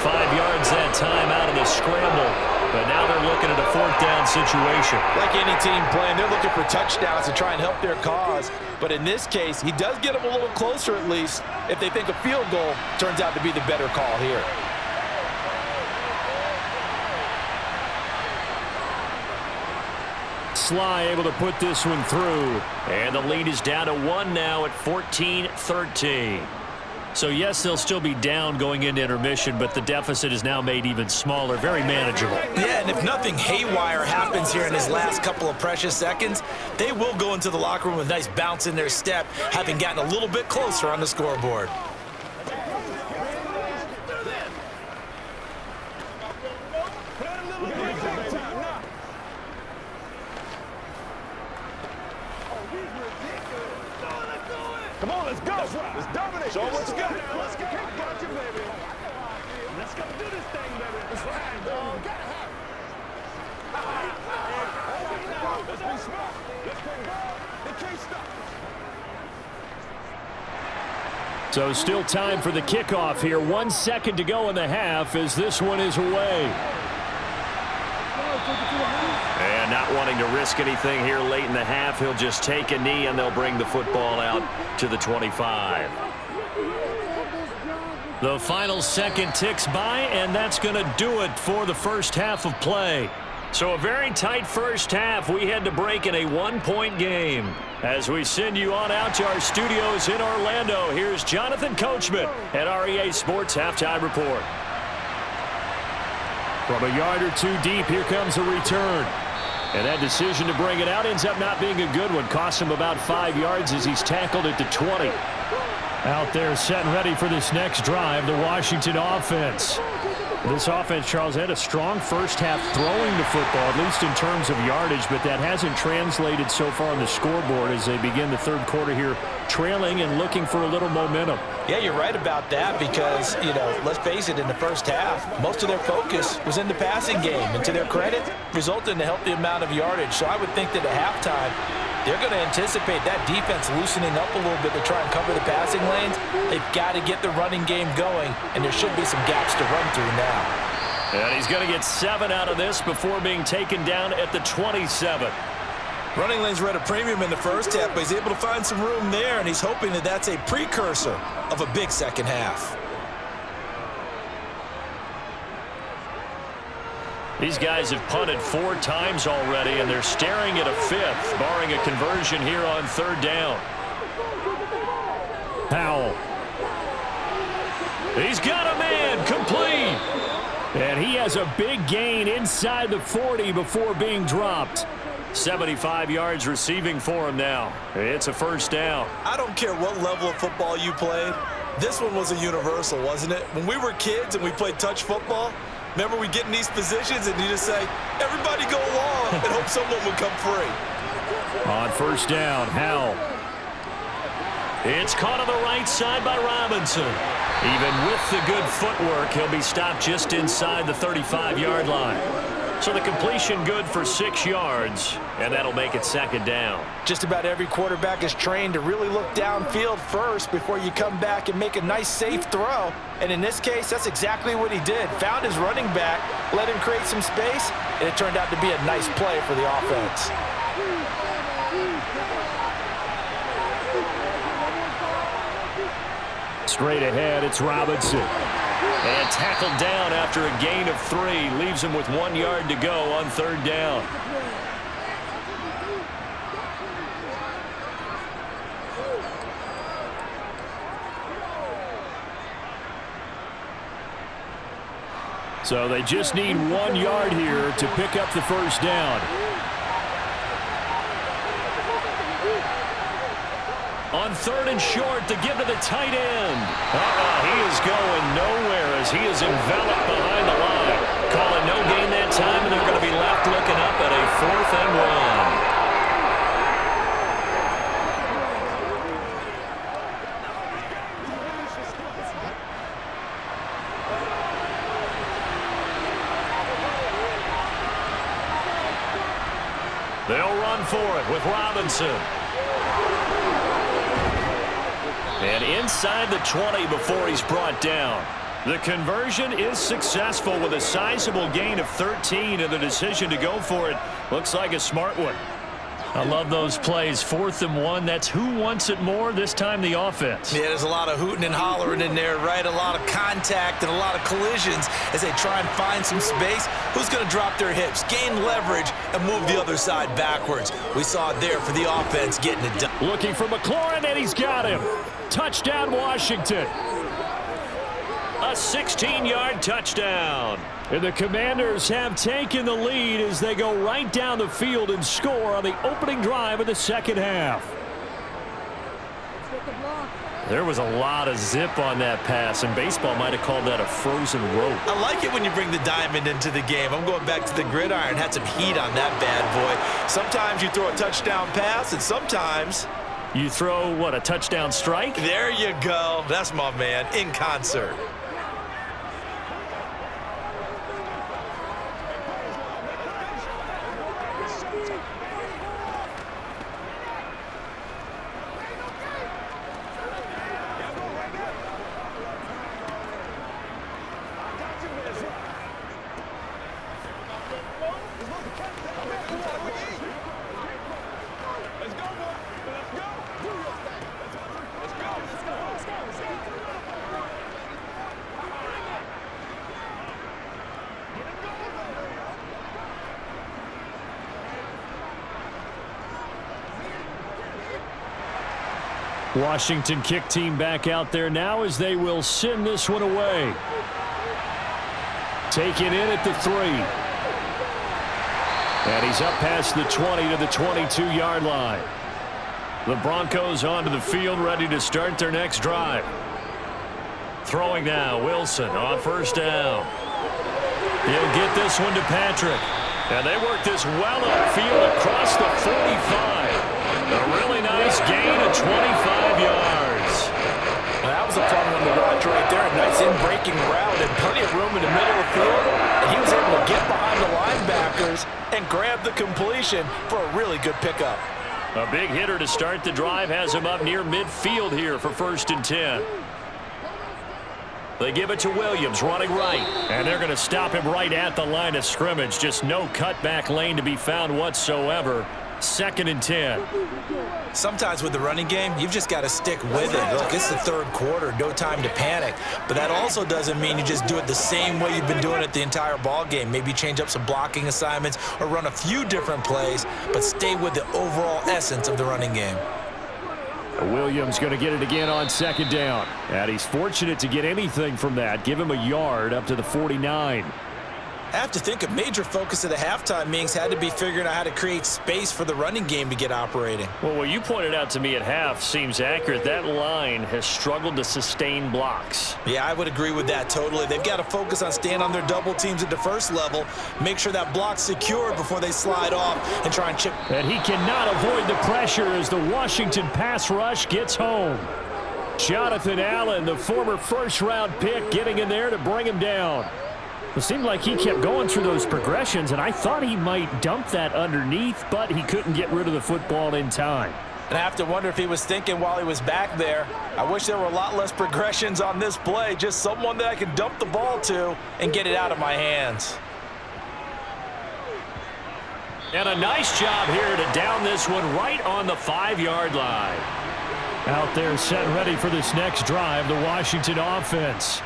5 yards that time out of the scramble. But now they're looking at a 4th down situation. Like any team playing, they're looking for touchdowns to try and help their cause. But in this case, he does get them a little closer at least if they think a field goal turns out to be the better call here. Sly able to put this one through. And the lead is down to 1 now at 14-13. So, yes, they'll still be down going into intermission, but the deficit is now made even smaller, very manageable. Yeah, and if nothing haywire happens here in his last couple of precious seconds, they will go into the locker room with a nice bounce in their step, having gotten a little bit closer on the scoreboard. Come on, let's go. Let's dominate. Show them what you got. Let's go. Got you, baby. Let's go do this thing, baby. That's right, dog. Gotta have it. Let's be smart. Let's go. They can't stop. So still time for the kickoff here. 1 second to go in the half as this one is away. And not wanting to risk anything here late in the half, he'll just take a knee and they'll bring the football out to the 25. The final second ticks by, and that's going to do it for the first half of play. So a very tight first half. We had to break in a 1-point game. As we send you on out to our studios in Orlando, here's Jonathan Coachman at REA Sports Halftime Report. From a yard or 2 deep, here comes a return. And that decision to bring it out ends up not being a good one. Costs him about 5 yards as he's tackled at the 20. Out there set and ready for this next drive, the Washington offense. This offense, Charles, had a strong first half throwing the football, at least in terms of yardage, but that hasn't translated so far on the scoreboard as they begin the third quarter here, trailing and looking for a little momentum. Yeah, you're right about that because, you know, let's face it, in the first half, most of their focus was in the passing game. And to their credit, resulted in a healthy amount of yardage. So I would think that at halftime, they're going to anticipate that defense loosening up a little bit to try and cover the passing lanes. They've got to get the running game going, and there should be some gaps to run through now. And he's going to get 7 out of this before being taken down at the 27. Running lanes were at a premium in the first half, but he's able to find some room there, and he's hoping that that's a precursor of a big second half. These guys have punted 4 times already, and they're staring at a 5th, barring a conversion here on 3rd down. Howell. He's got a man, complete. And he has a big gain inside the 40 before being dropped. 75 yards receiving for him now. It's a 1st down. I don't care what level of football you played. This one was a universal, wasn't it? When we were kids and we played touch football, remember we get in these positions and you just say, everybody go along, and hope someone would come free. On 1st down, Howell. It's caught on the right side by Robinson. Even with the good footwork, he'll be stopped just inside the 35-yard line. So the completion good for 6 yards, and that'll make it 2nd down. Just about every quarterback is trained to really look downfield first before you come back and make a nice, safe throw. And in this case, that's exactly what he did. Found his running back, let him create some space, and it turned out to be a nice play for the offense. Straight ahead, it's Robinson. And tackled down after a gain of 3. Leaves him with 1 yard to go on 3rd down. So they just need 1 yard here to pick up the 1st down. On 3rd and short, to give to the tight end. He is going nowhere as he is enveloped behind the line. Calling no gain that time, and they're going to be left looking up at a 4th and 1. They'll run for it with Robinson. And inside the 20 before he's brought down. The conversion is successful with a sizable gain of 13, and the decision to go for it looks like a smart one. I love those plays. 4th and 1. That's who wants it more, this time the offense. Yeah, there's a lot of hooting and hollering in there, right? A lot of contact and a lot of collisions as they try and find some space. Who's going to drop their hips, gain leverage, and move the other side backwards? We saw it there for the offense getting it done. Looking for McLaurin, and he's got him. Touchdown, Washington. A 16-yard touchdown. And the Commanders have taken the lead as they go right down the field and score on the opening drive of the 2nd half. There was a lot of zip on that pass, and baseball might have called that a frozen rope. I like it when you bring the diamond into the game. I'm going back to the gridiron. Had some heat on that bad boy. Sometimes you throw a touchdown pass, and sometimes you throw, what, a touchdown strike? There you go. That's my man, in concert. Washington kick team back out there now as they will send this one away. Taken in at the 3. And he's up past the 20 to the 22-yard line. The Broncos onto the field, ready to start their next drive. Throwing now, Wilson on 1st down. He'll get this one to Patrick. And they work this well upfield across the 45. A really nice gain of 25 yards. Well, that was a fun one to watch right there. A nice in-breaking route and plenty of room in the middle of the field. And he was able to get behind the linebackers and grab the completion for a really good pickup. A big hitter to start the drive has him up near midfield here for 1st and 10. They give it to Williams, running right. And they're going to stop him right at the line of scrimmage. Just no cutback lane to be found whatsoever. 2nd and 10. Sometimes with the running game, you've just got to stick with it. Look, it's the 3rd quarter, no time to panic. But that also doesn't mean you just do it the same way you've been doing it the entire ball game. Maybe change up some blocking assignments or run a few different plays, but stay with the overall essence of the running game. Williams going to get it again on 2nd down. And he's fortunate to get anything from that. Give him a yard up to the 49. I have to think a major focus of the halftime meetings had to be figuring out how to create space for the running game to get operating. Well, what you pointed out to me at half seems accurate. That line has struggled to sustain blocks. Yeah, I would agree with that totally. They've got to focus on staying on their double teams at the first level, make sure that block's secured before they slide off and try and chip. And he cannot avoid the pressure as the Washington pass rush gets home. Jonathan Allen, the former first-round pick, getting in there to bring him down. It seemed like he kept going through those progressions, and I thought he might dump that underneath, but he couldn't get rid of the football in time. And I have to wonder if he was thinking while he was back there, I wish there were a lot less progressions on this play, just someone that I can dump the ball to and get it out of my hands. And a nice job here to down this one right on the 5-yard line. Out there set ready for this next drive, the Washington offense.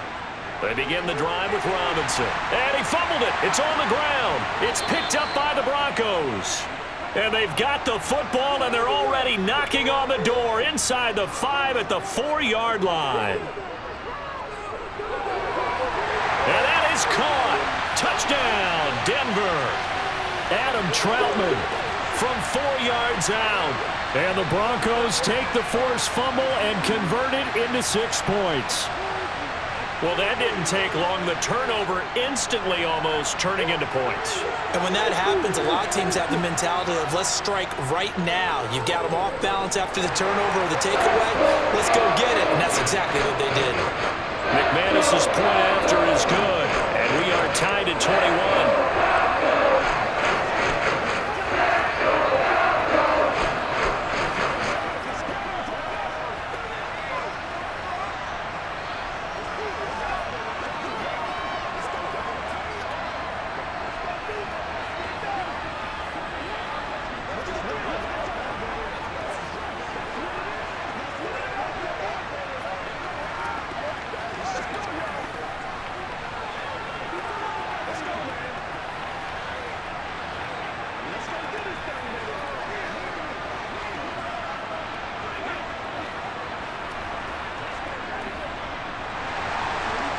They begin the drive with Robinson. And he fumbled it. It's on the ground. It's picked up by the Broncos. And they've got the football, and they're already knocking on the door inside the 5 at the 4-yard line. And that is caught. Touchdown, Denver. Adam Troutman from 4 yards out. And the Broncos take the forced fumble and convert it into 6 points. Well, that didn't take long. The turnover instantly almost turning into points. And when that happens, a lot of teams have the mentality of let's strike right now. You've got them off balance after the turnover or the takeaway. Let's go get it. And that's exactly what they did. McManus's point after is good. And we are tied at 21.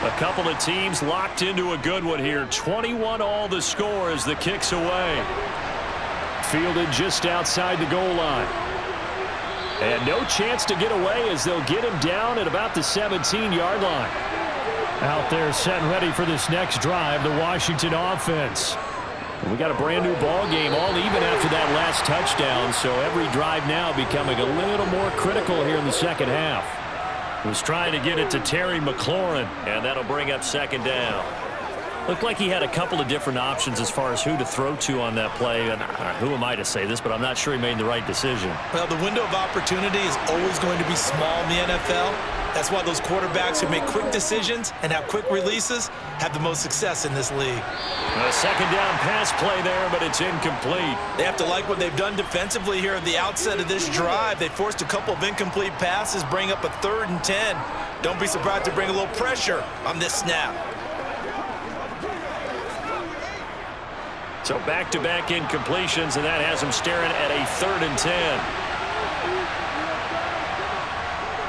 A couple of teams locked into a good one here. 21 all the score as the kick's away. Fielded just outside the goal line. And no chance to get away as they'll get him down at about the 17-yard line. Out there set ready for this next drive, the Washington offense. We got a brand new ball game, all even after that last touchdown, so every drive now becoming a little more critical here in the second half. Was trying to get it to Terry McLaurin, and that'll bring up 2nd down. Looked like he had a couple of different options as far as who to throw to on that play, and who am I to say this, but I'm not sure he made the right decision. Well, the window of opportunity is always going to be small in the NFL. That's why those quarterbacks who make quick decisions and have quick releases have the most success in this league. A 2nd down pass play there, but it's incomplete. They have to like what they've done defensively here at the outset of this drive. They forced a couple of incomplete passes, bring up a 3rd and 10. Don't be surprised to bring a little pressure on this snap. So back-to-back incompletions, and that has them staring at a 3rd and 10.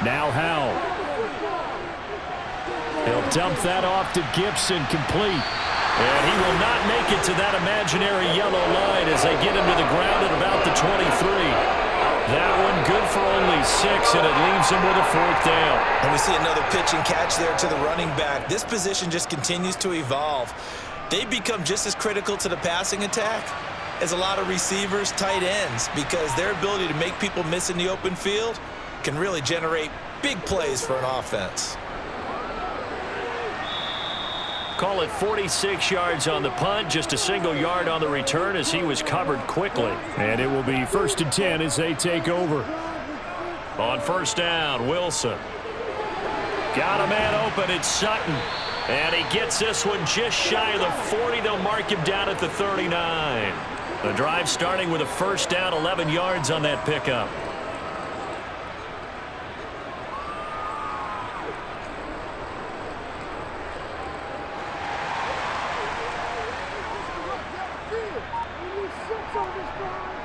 Now Howell. He'll dump that off to Gibson, complete. And he will not make it to that imaginary yellow line as they get him to the ground at about the 23. That one good for only 6, and it leaves him with a 4th down. And we see another pitch and catch there to the running back. This position just continues to evolve. They become just as critical to the passing attack as a lot of receivers, tight ends, because their ability to make people miss in the open field can really generate big plays for an offense. Call it 46 yards on the punt, just a single yard on the return as he was covered quickly. And it will be 1st and 10 as they take over. On 1st down, Wilson. Got a man open. It's Sutton. And he gets this one just shy of the 40. They'll mark him down at the 39. The drive starting with a first down, 11 yards on that pickup.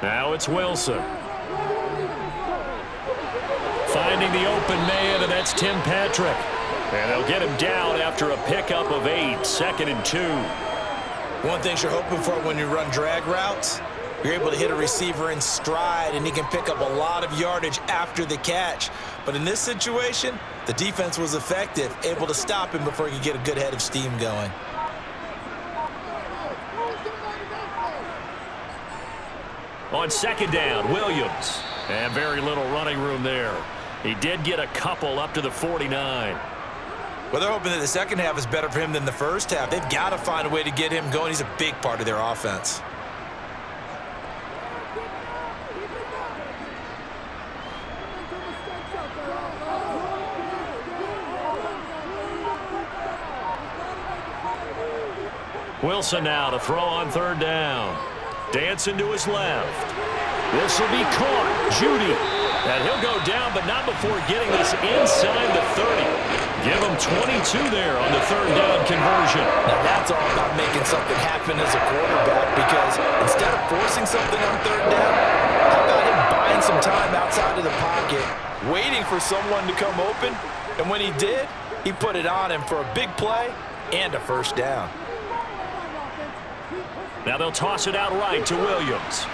Now it's Wilson. Finding the open man, and that's Tim Patrick. And they'll get him down after a pickup of 8, 2nd and 2. One thing you're hoping for when you run drag routes, you're able to hit a receiver in stride, and he can pick up a lot of yardage after the catch. But in this situation, the defense was effective, able to stop him before he could get a good head of steam going. On 2nd down, Williams. And very little running room there. He did get a couple up to the 49. Well, they're hoping that the second half is better for him than the first half. They've got to find a way to get him going. He's a big part of their offense. Wilson now to throw on 3rd down. Dancing to his left. This will be caught. Judy. And he'll go down, but not before getting this inside the 30. Give him 22 there on the 3rd down conversion. Now that's all about making something happen as a quarterback, because instead of forcing something on 3rd down, how about him buying some time outside of the pocket, waiting for someone to come open, and when he did, he put it on him for a big play and a first down. Now they'll toss it out right to Williams.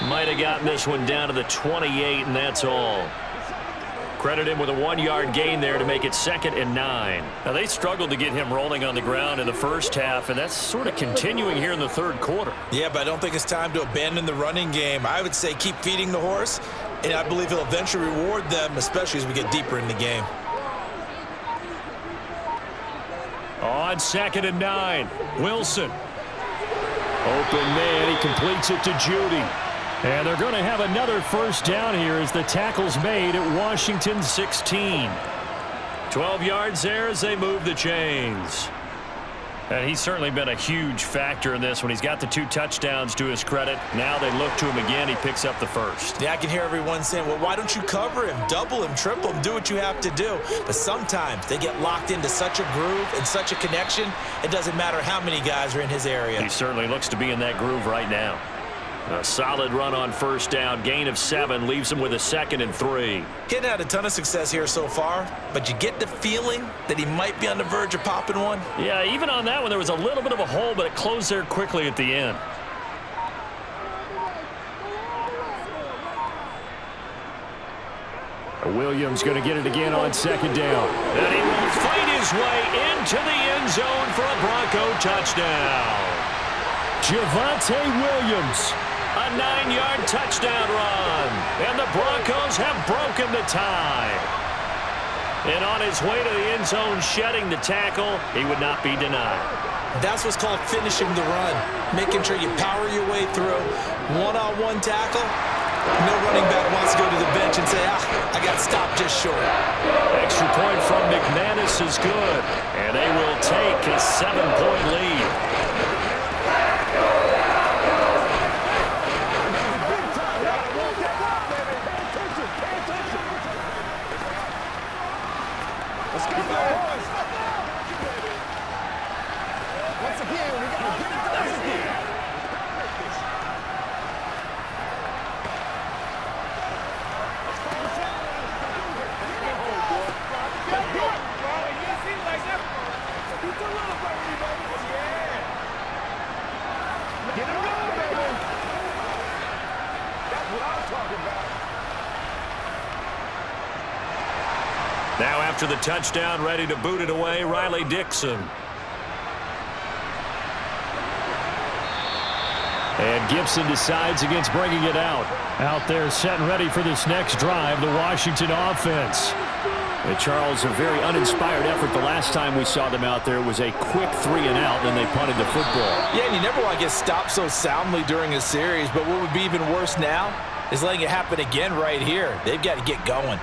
Might have gotten this one down to the 28, and that's all. Credit him with a 1-yard gain there to make it 2nd and 9. Now they struggled to get him rolling on the ground in the first half, and that's sort of continuing here in the 3rd quarter. Yeah, but I don't think it's time to abandon the running game. I would say keep feeding the horse, and I believe he'll eventually reward them, especially as we get deeper in the game. On 2nd and 9, Wilson. Open man, he completes it to Judy. And they're going to have another first down here as the tackle's made at Washington 16. 12 yards there as they move the chains. And he's certainly been a huge factor in this when he's got the 2 touchdowns to his credit. Now they look to him again. He picks up the first. Yeah, I can hear everyone saying, well, why don't you cover him, double him, triple him, do what you have to do. But sometimes they get locked into such a groove and such a connection, it doesn't matter how many guys are in his area. He certainly looks to be in that groove right now. A solid run on first down. Gain of 7 leaves him with a 2nd and 3. He hadn't had a ton of success here so far, but you get the feeling that he might be on the verge of popping one. Yeah, even on that one, there was a little bit of a hole, but it closed there quickly at the end. Williams going to get it again on 2nd down. And he will fight his way into the end zone for a Bronco touchdown. Javonte Williams. A 9-yard touchdown run. And the Broncos have broken the tie. And on his way to the end zone, shedding the tackle, he would not be denied. That's what's called finishing the run. Making sure you power your way through. One-on-one tackle. No running back wants to go to the bench and say, I got stopped just short. Extra point from McManus is good. And they will take a 7-point lead. Now after the touchdown, ready to boot it away, Riley Dixon. And Gibson decides against bringing it out. Out there set and ready for this next drive, the Washington offense. And Charles, a very uninspired effort the last time we saw them out there. It was a quick 3-and-out, and they punted the football. Yeah, and you never want to get stopped so soundly during a series, but what would be even worse now is letting it happen again right here. They've got to get going.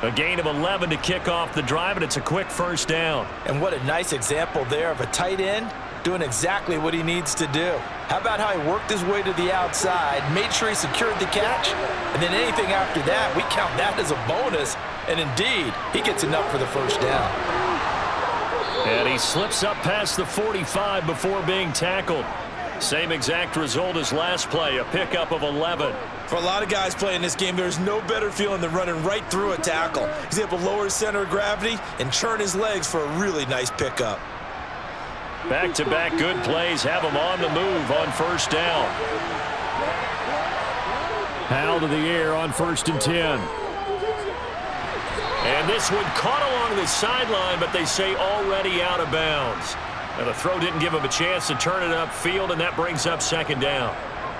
A gain of 11 to kick off the drive, and it's a quick first down. And what a nice example there of a tight end doing exactly what he needs to do. How about how he worked his way to the outside, made sure he secured the catch, and then anything after that, we count that as a bonus. And indeed, he gets enough for the first down. And he slips up past the 45 before being tackled. Same exact result as last play, a pickup of 11. For a lot of guys playing this game, there's no better feeling than running right through a tackle. He's able to lower his center of gravity and churn his legs for a really nice pickup. Back-to-back good plays have him on the move on first down. Howell to the air on 1st and 10. And this one caught along the sideline, but they say already out of bounds. And the throw didn't give him a chance to turn it upfield, and that brings up 2nd down.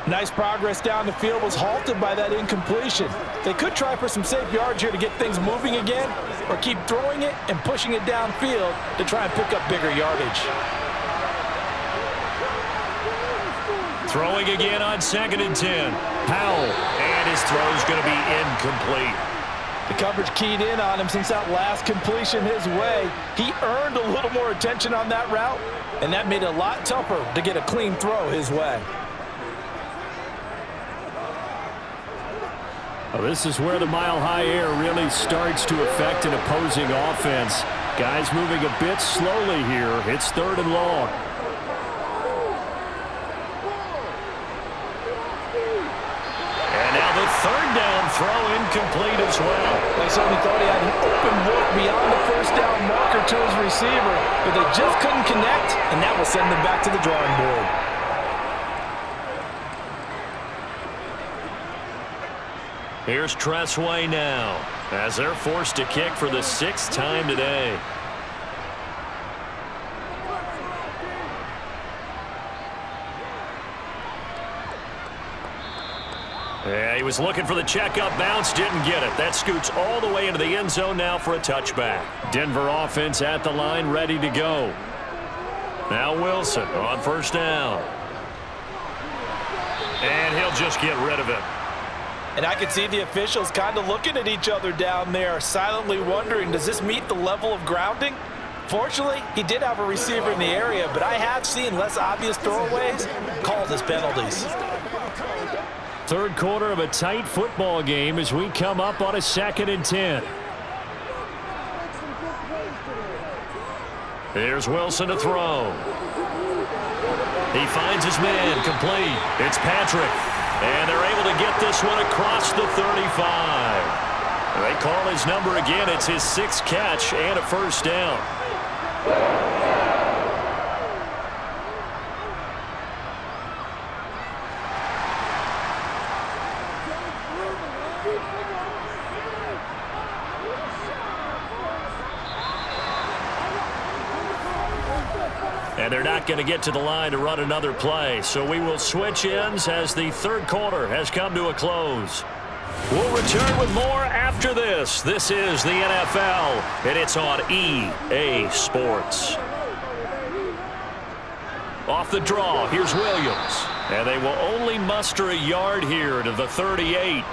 Nice progress down the field was halted by that incompletion. They could try for some safe yards here to get things moving again, or keep throwing it and pushing it downfield to try and pick up bigger yardage. Throwing again on 2nd and 10. Howell, and his throw's going to be incomplete. The coverage keyed in on him since that last completion his way. He earned a little more attention on that route, and that made it a lot tougher to get a clean throw his way. Well, this is where the mile-high air really starts to affect an opposing offense. Guys moving a bit slowly here. It's 3rd and long. And now the 3rd down throw incomplete as well. They certainly thought he had an open look beyond the first down marker to his receiver, but they just couldn't connect, and that will send them back to the drawing board. Here's Tressway now, as they're forced to kick for the 6th time today. Yeah, he was looking for the checkup bounce, didn't get it. That scoots all the way into the end zone now for a touchback. Denver offense at the line, ready to go. Now Wilson on 1st down. And he'll just get rid of it. And I can see the officials kind of looking at each other down there, silently wondering, does this meet the level of grounding? Fortunately, he did have a receiver in the area, but I have seen less obvious throwaways called as penalties. 3rd quarter of a tight football game as we come up on a 2nd and 10. Here's Wilson to throw. He finds his man, complete. It's Patrick. And they're able to get this one across the 35. They call his number again. It's his 6th catch and a first down. And they're not going to get to the line to run another play. So we will switch ends as the 3rd quarter has come to a close. We'll return with more after this. This is the NFL, and it's on EA Sports. Off the draw, here's Williams. And they will only muster a yard here to the 38.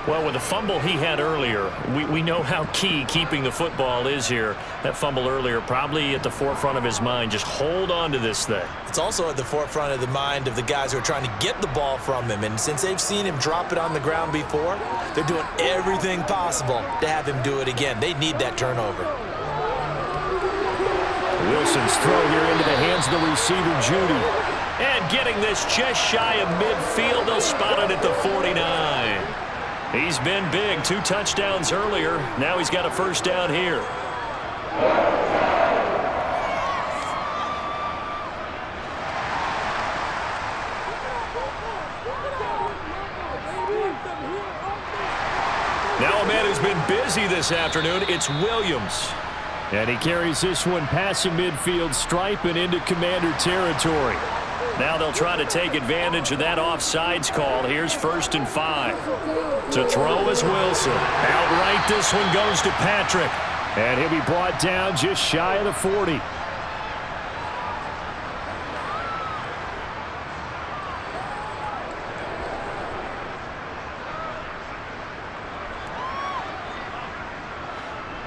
Well, with the fumble he had earlier, we know how key keeping the football is here. That fumble earlier probably at the forefront of his mind. Just hold on to this thing. It's also at the forefront of the mind of the guys who are trying to get the ball from him. And since they've seen him drop it on the ground before, they're doing everything possible to have him do it again. They need that turnover. Wilson's throw here into the hands of the receiver, Judy. And getting this just shy of midfield, they'll spot it at the 49. He's been big, 2 touchdowns earlier. Now he's got a first down here. Now a man who's been busy this afternoon, it's Williams. And he carries this one past the midfield stripe and into Commander territory. Now they'll try to take advantage of that offsides call. Here's 1st and 5. To throw is Wilson. Outright, this one goes to Patrick. And he'll be brought down just shy of the 40.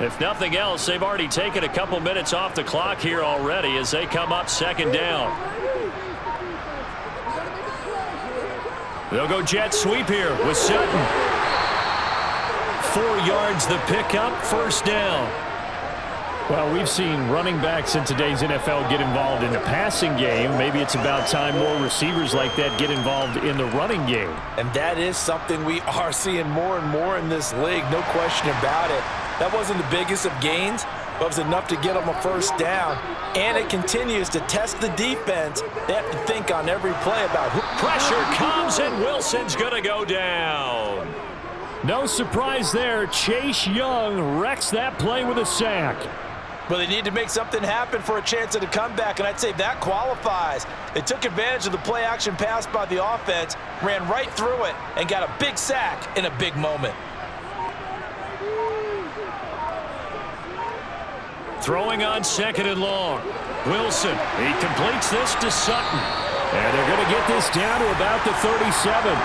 If nothing else, they've already taken a couple minutes off the clock here already as they come up second down. They'll go jet sweep here with Sutton. 4 yards the pickup, first down. Well, we've seen running backs in today's NFL get involved in the passing game. Maybe it's about time more receivers like that get involved in the running game. And that is something we are seeing more and more in this league, no question about it. That wasn't the biggest of gains, but it was enough to get them a first down. And it continues to test the defense. They have to think on every play about who. Pressure comes, and Wilson's going to go down. No surprise there. Chase Young wrecks that play with a sack. But they need to make something happen for a chance at a comeback, and I'd say that qualifies. They took advantage of the play-action pass by the offense, ran right through it, and got a big sack in a big moment. Throwing on second and long. Wilson, he completes this to Sutton. And they're going to get this down to about the 37.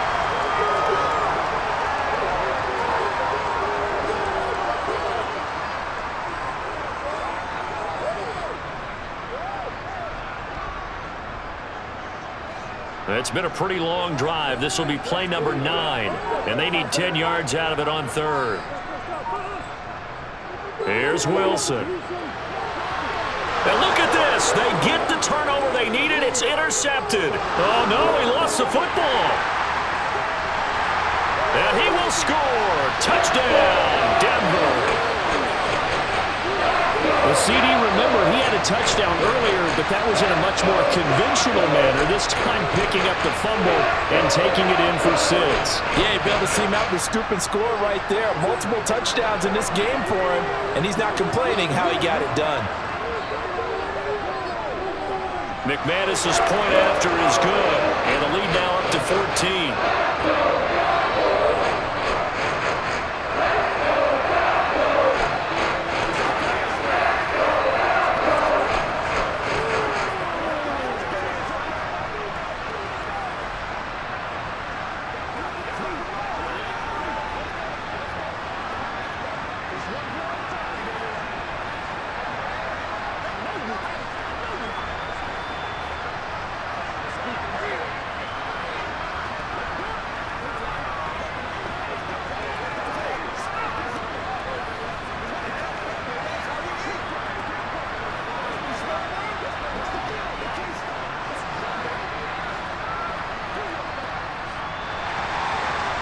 It's been a pretty long drive. This will be play number 9, and they need 10 yards out of it on third. Here's Wilson. And look at this. They get the turnover they needed. It's intercepted. Oh, no, he lost the football. And he will score. Touchdown, Denver. Well, CD, remember, he had a touchdown earlier, but that was in a much more conventional manner, this time picking up the fumble and taking it in for 6. Yeah, you'd be able to see him out the scoop and score right there. Multiple touchdowns in this game for him, and he's not complaining how he got it done. McManus's point after is good, and the lead now up to 14.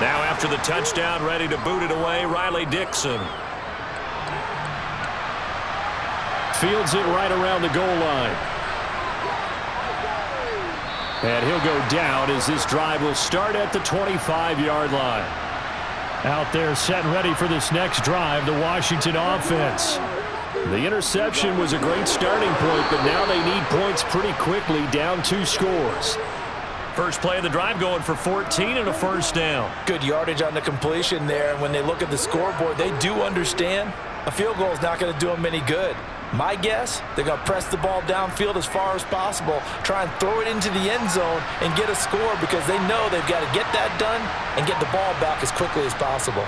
Now after the touchdown, ready to boot it away, Riley Dixon. Fields it right around the goal line. And he'll go down as this drive will start at the 25-yard line. Out there set and ready for this next drive, the Washington offense. The interception was a great starting point, but now they need points pretty quickly, down 2 scores. First play of the drive going for 14 and a first down. Good yardage on the completion there. And when they look at the scoreboard, they do understand a field goal is not going to do them any good. My guess, they're going to press the ball downfield as far as possible, try and throw it into the end zone and get a score because they know they've got to get that done and get the ball back as quickly as possible.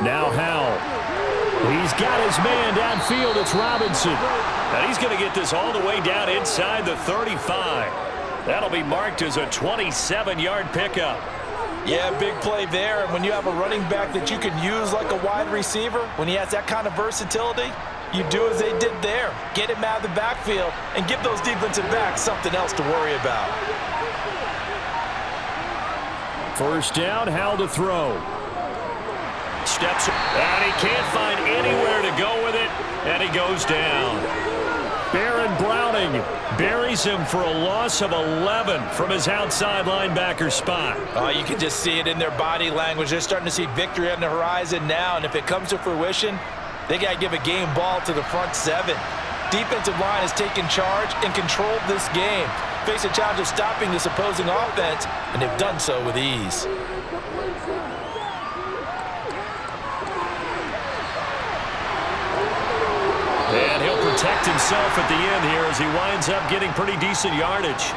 Now Howell. He's got his man downfield. It's Robinson. And he's going to get this all the way down inside the 35. That'll be marked as a 27-yard pickup. Yeah, big play there. And when you have a running back that you can use like a wide receiver, when he has that kind of versatility, you do as they did there. Get him out of the backfield and give those defensive backs something else to worry about. First down, Howell to throw. Steps, and he can't find anywhere to go with it, and he goes down. Baron Browning buries him for a loss of 11 from his outside linebacker spot. Oh, you can just see it in their body language. They're starting to see victory on the horizon now, and if it comes to fruition, they got to give a game ball to the front 7. Defensive line has taken charge and controlled this game. Face a challenge of stopping this opposing offense, and they've done so with ease. And he'll protect himself at the end here as he winds up getting pretty decent yardage.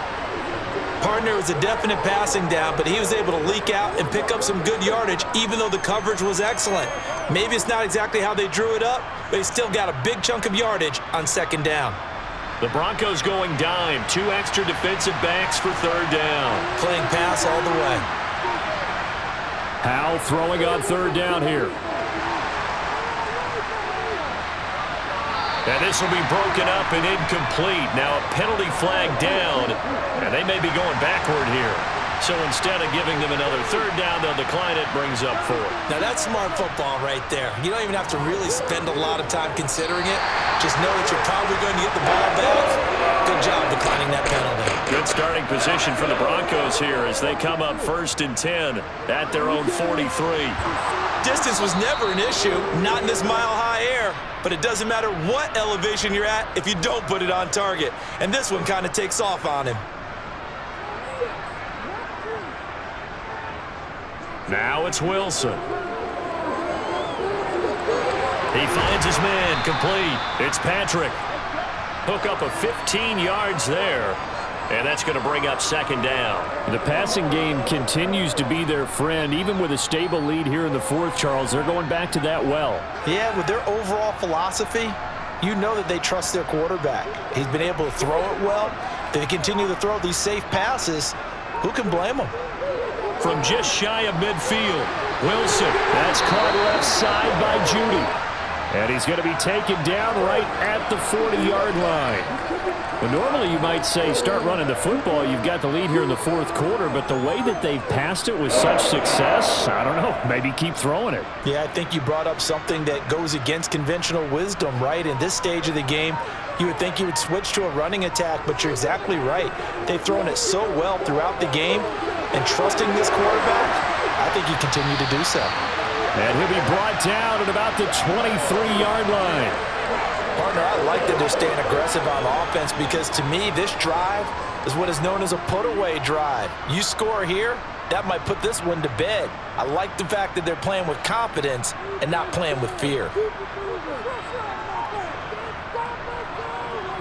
Partner, was a definite passing down, but he was able to leak out and pick up some good yardage, even though the coverage was excellent. Maybe it's not exactly how they drew it up, but he still got a big chunk of yardage on second down. The Broncos going dime. 2 extra defensive backs for third down. Playing pass all the way. Howe throwing on third down here. And this will be broken up and incomplete. Now a penalty flag down, and they may be going backward here. So instead of giving them another third down, they'll decline it, brings up 4. Now that's smart football right there. You don't even have to really spend a lot of time considering it. Just know that you're probably going to get the ball back. Good job declining that penalty. Good starting position for the Broncos here as they come up 1st and 10 at their own 43. Distance was never an issue, not in this mile-high air. But it doesn't matter what elevation you're at if you don't put it on target. And this one kind of takes off on him. Now it's Wilson. He finds his man, complete. It's Patrick. Hook up of 15 yards there. And that's going to bring up second down. The passing game continues to be their friend. Even with a stable lead here in the 4th, Charles, they're going back to that well. Yeah, with their overall philosophy, you know that they trust their quarterback. He's been able to throw it well. They continue to throw these safe passes. Who can blame them? From just shy of midfield, Wilson. That's caught left side by Judy. And he's going to be taken down right at the 40-yard line. Well, normally you might say start running the football. You've got the lead here in the 4th quarter, but the way that they've passed it with such success, I don't know, maybe keep throwing it. Yeah, I think you brought up something that goes against conventional wisdom, right? In this stage of the game, you would think you would switch to a running attack, but you're exactly right. They've thrown it so well throughout the game, and trusting this quarterback, I think you continue to do so. And he'll be brought down at about the 23-yard line. Partner, I like that they're staying aggressive on offense because to me, this drive is what is known as a put-away drive. You score here, that might put this one to bed. I like the fact that they're playing with confidence and not playing with fear.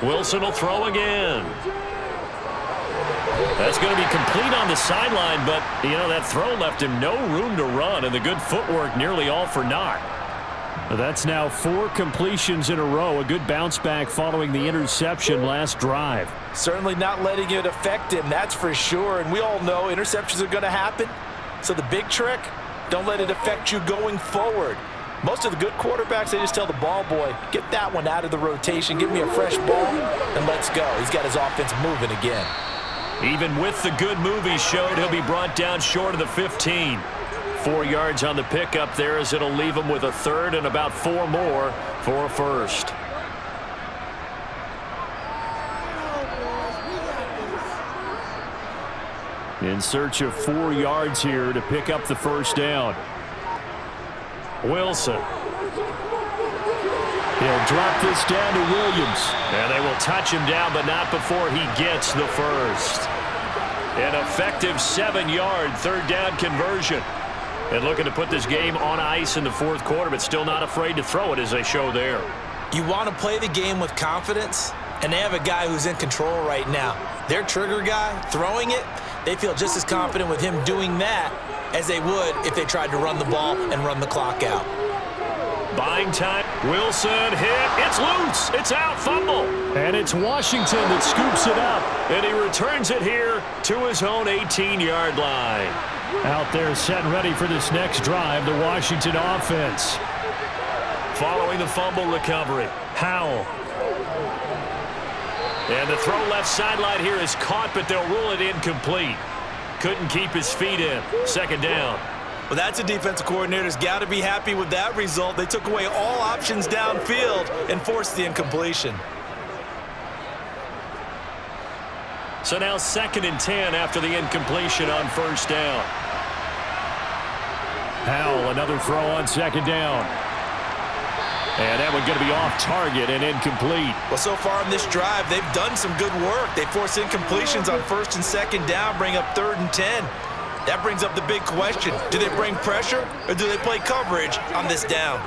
Wilson will throw again. That's going to be complete on the sideline, but, you know, that throw left him no room to run, and the good footwork nearly all for naught. That's now 4 completions in a row. A good bounce back following the interception last drive. Certainly not letting it affect him, that's for sure. And we all know interceptions are going to happen. So the big trick, don't let it affect you going forward. Most of the good quarterbacks, they just tell the ball boy, get that one out of the rotation, give me a fresh ball, and let's go. He's got his offense moving again. Even with the good move he showed, he'll be brought down short of the 15. 4 yards on the pickup there as it'll leave him with a third and about 4 more for a first. In search of 4 yards here to pick up the first down. Wilson. He'll drop this down to Williams. And they will touch him down, but not before he gets the first. An effective 7-yard third down conversion. And looking to put this game on ice in the 4th quarter, but still not afraid to throw it as they show there. You want to play the game with confidence, and they have a guy who's in control right now. Their trigger guy, throwing it, they feel just as confident with him doing that as they would if they tried to run the ball and run the clock out. Buying time. Wilson hit. It's loose. It's out. Fumble. And it's Washington that scoops it up. And he returns it here to his own 18-yard line. Out there set and ready for this next drive, the Washington offense. Following the fumble recovery, Howell. And the throw left sideline here is caught, but they'll rule it incomplete. Couldn't keep his feet in. Second down. Well, that's a defensive coordinator's got to be happy with that result. They took away all options downfield and forced the incompletion. So now 2nd and 10 after the incompletion on first down. Howell, another throw on second down. And that one going to be off target and incomplete. Well, so far in this drive, they've done some good work. They forced incompletions on 1st and 2nd down, bring up 3rd and 10. That brings up the big question. Do they bring pressure or do they play coverage on this down?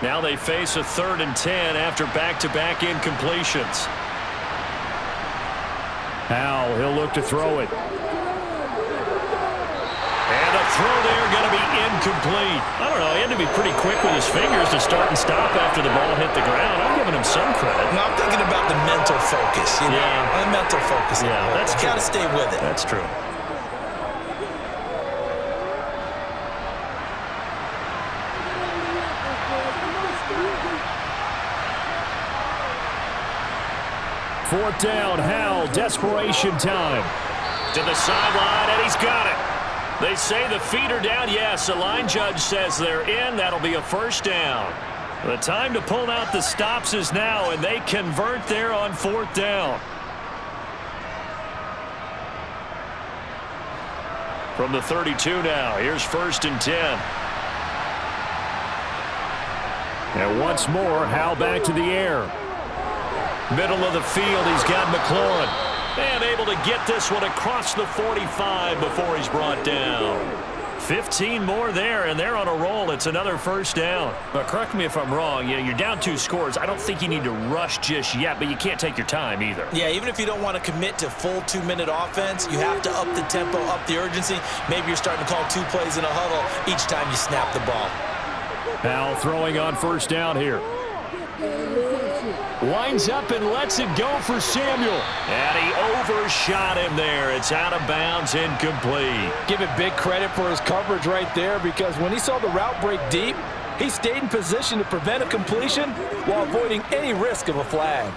Now they face a 3rd and 10 after back-to-back incompletions. Howell, he'll look to throw it. And a throw there going to be incomplete. I don't know. He had to be pretty quick with his fingers to start and stop after the ball hit the ground. I'm giving him some credit. No, I'm thinking about the mental focus. You know? Yeah. The mental focus. Yeah, that's true. Got to stay with it. That's true. Fourth down, Howell, desperation time. To the sideline, and he's got it. They say the feet are down. Yes, the line judge says they're in. That'll be a first down. The time to pull out the stops is now, and they convert there on fourth down. From the 32 now, here's 1st and 10. And once more, Howell back to the air. Middle of the field, he's got McLaurin. And able to get this one across the 45 before he's brought down. 15 more there, and they're on a roll. It's another first down. But correct me if I'm wrong. You're down 2 scores. I don't think you need to rush just yet, but you can't take your time either. Yeah, even if you don't want to commit to full 2-minute offense, you have to up the tempo, up the urgency. Maybe you're starting to call 2 plays in a huddle each time you snap the ball. Howell throwing on first down here. Lines up and lets it go for Samuel. And he overshot him there. It's out of bounds, incomplete. Give it big credit for his coverage right there, because when he saw the route break deep, he stayed in position to prevent a completion while avoiding any risk of a flag.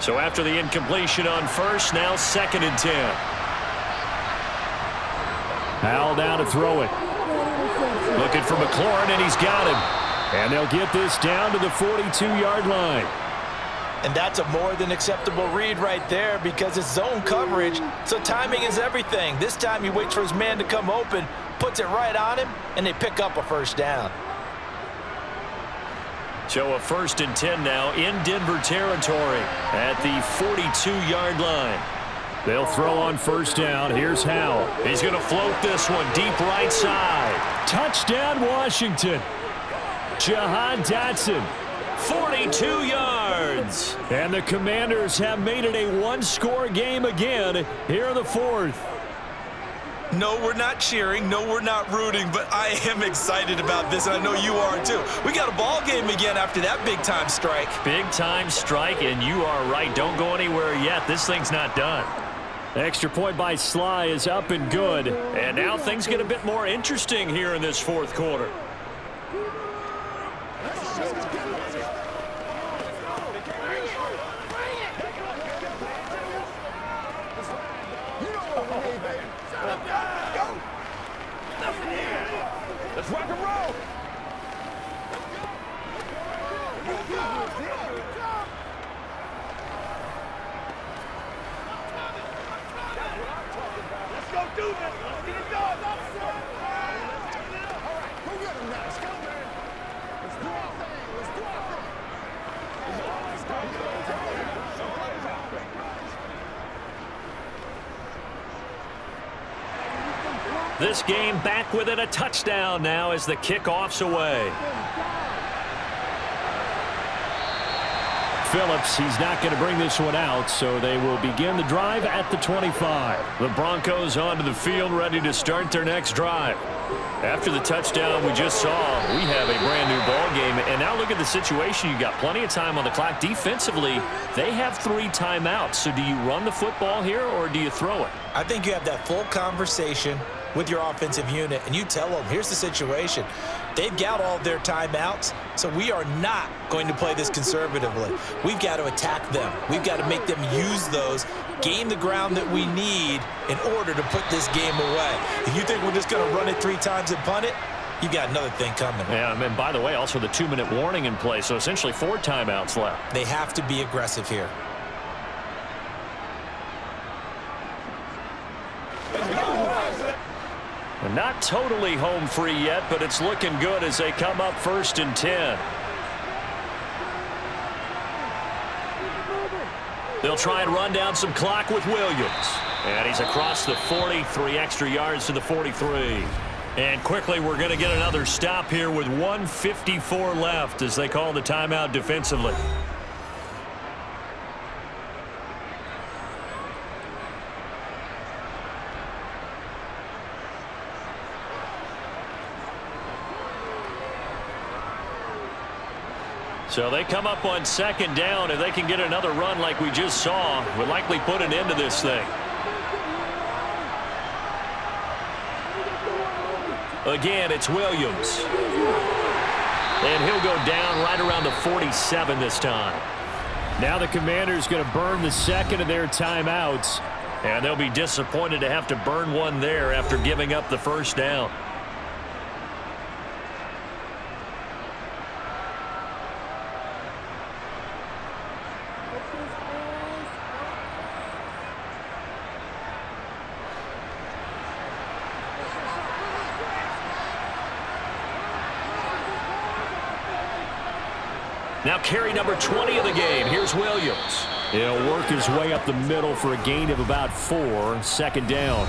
So after the incompletion on first, now 2nd and 10. Howell down to throw it. Looking for McLaurin, and he's got him. And they'll get this down to the 42-yard line. And that's a more than acceptable read right there, because it's zone coverage, so timing is everything. This time he waits for his man to come open, puts it right on him, and they pick up a first down. So a 1st and 10 now in Denver territory at the 42-yard line. They'll throw on first down. Here's Howell. He's going to float this one deep right side. Touchdown, Washington. Jahan Dotson. 42 yards. And the Commanders have made it a 1-score game again here in the 4th. No, we're not cheering. No, we're not rooting, but I am excited about this, and I know you are too. We got a ball game again after that big-time strike. Big-time strike, and you are right. Don't go anywhere yet. This thing's not done. Extra point by Sly is up and good. And now things get a bit more interesting here in this 4th quarter. Let's rock and roll. Let's go do this. Let's get it done. All right, go get him now. Let's go, man. Let's do our thing. Let's do our thing. This game back within a touchdown now as the kickoff's away. Phillips, he's not going to bring this one out, so they will begin the drive at the 25. The Broncos onto the field, ready to start their next drive. After the touchdown we just saw, we have a brand new ball game. And now look at the situation. You got plenty of time on the clock. Defensively, they have 3 timeouts. So do you run the football here or do you throw it? I think you have that full conversation with your offensive unit, and you tell them, here's the situation. They've got all their timeouts, so we are not going to play this conservatively. We've got to attack them. We've got to make them use those, gain the ground that we need in order to put this game away. If you think we're just going to run it 3 times and punt it, you got another thing coming. Yeah, and by the way, also the 2-minute warning in play, so essentially 4 timeouts left. They have to be aggressive here. Not totally home free yet, but it's looking good as they come up 1st and 10. They'll try and run down some clock with Williams. And he's across the 40, 3 extra yards to the 43. And quickly we're going to get another stop here with 1:54 left as they call the timeout defensively. So they come up on second down. If they can get another run like we just saw, would likely put an end to this thing. Again, it's Williams. And he'll go down right around the 47 this time. Now the Commanders going to burn the second of their timeouts. And they'll be disappointed to have to burn one there after giving up the first down. Now carry number 20 of the game. Here's Williams. He'll work his way up the middle for a gain of about 4. Second down.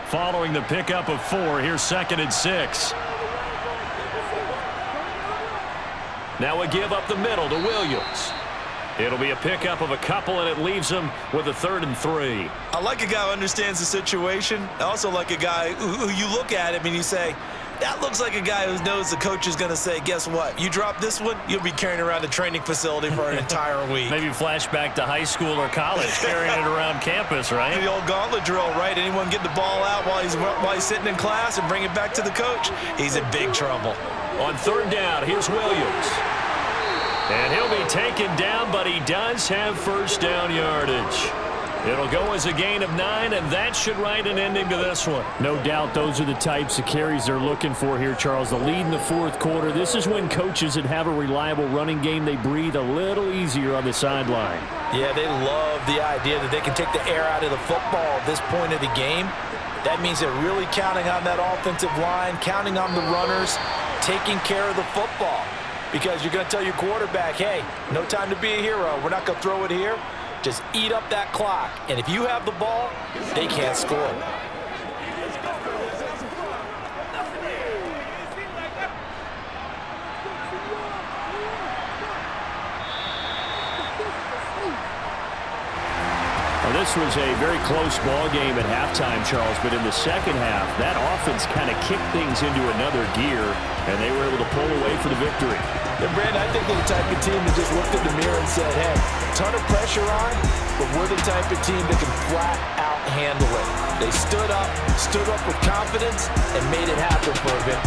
Following the pickup of 4, here's 2nd and 6. Now a give up the middle to Williams. It'll be a pickup of a couple, and it leaves them with a 3rd and 3. I like a guy who understands the situation. I also like a guy who you look at him and you say, that looks like a guy who knows the coach is going to say, guess what? You drop this one, you'll be carrying around the training facility for an entire week. Maybe flashback to high school or college, carrying it around campus, right? The old gauntlet drill, right? Anyone get the ball out while he's sitting in class and bring it back to the coach? He's in big trouble. On 3rd down, here's Williams. And he'll be taken down, but he does have first down yardage. It'll go as a gain of 9, and that should write an ending to this one. No doubt those are the types of carries they're looking for here, Charles. The lead in the 4th quarter. This is when coaches that have a reliable running game, they breathe a little easier on the sideline. Yeah, they love the idea that they can take the air out of the football at this point of the game. That means they're really counting on that offensive line, counting on the runners, taking care of the football. Because you're going to tell your quarterback, hey, no time to be a hero. We're not going to throw it here. Just eat up that clock. And if you have the ball, they can't score. Well, this was a very close ball game at halftime, Charles, but in the second half, that offense kind of kicked things into another gear, and they were able to pull away for the victory. And Brandon, I think they're the type of team that just looked in the mirror and said, hey, ton of pressure on, but we're the type of team that can flat out handle it. They stood up with confidence, and made it happen for a victory.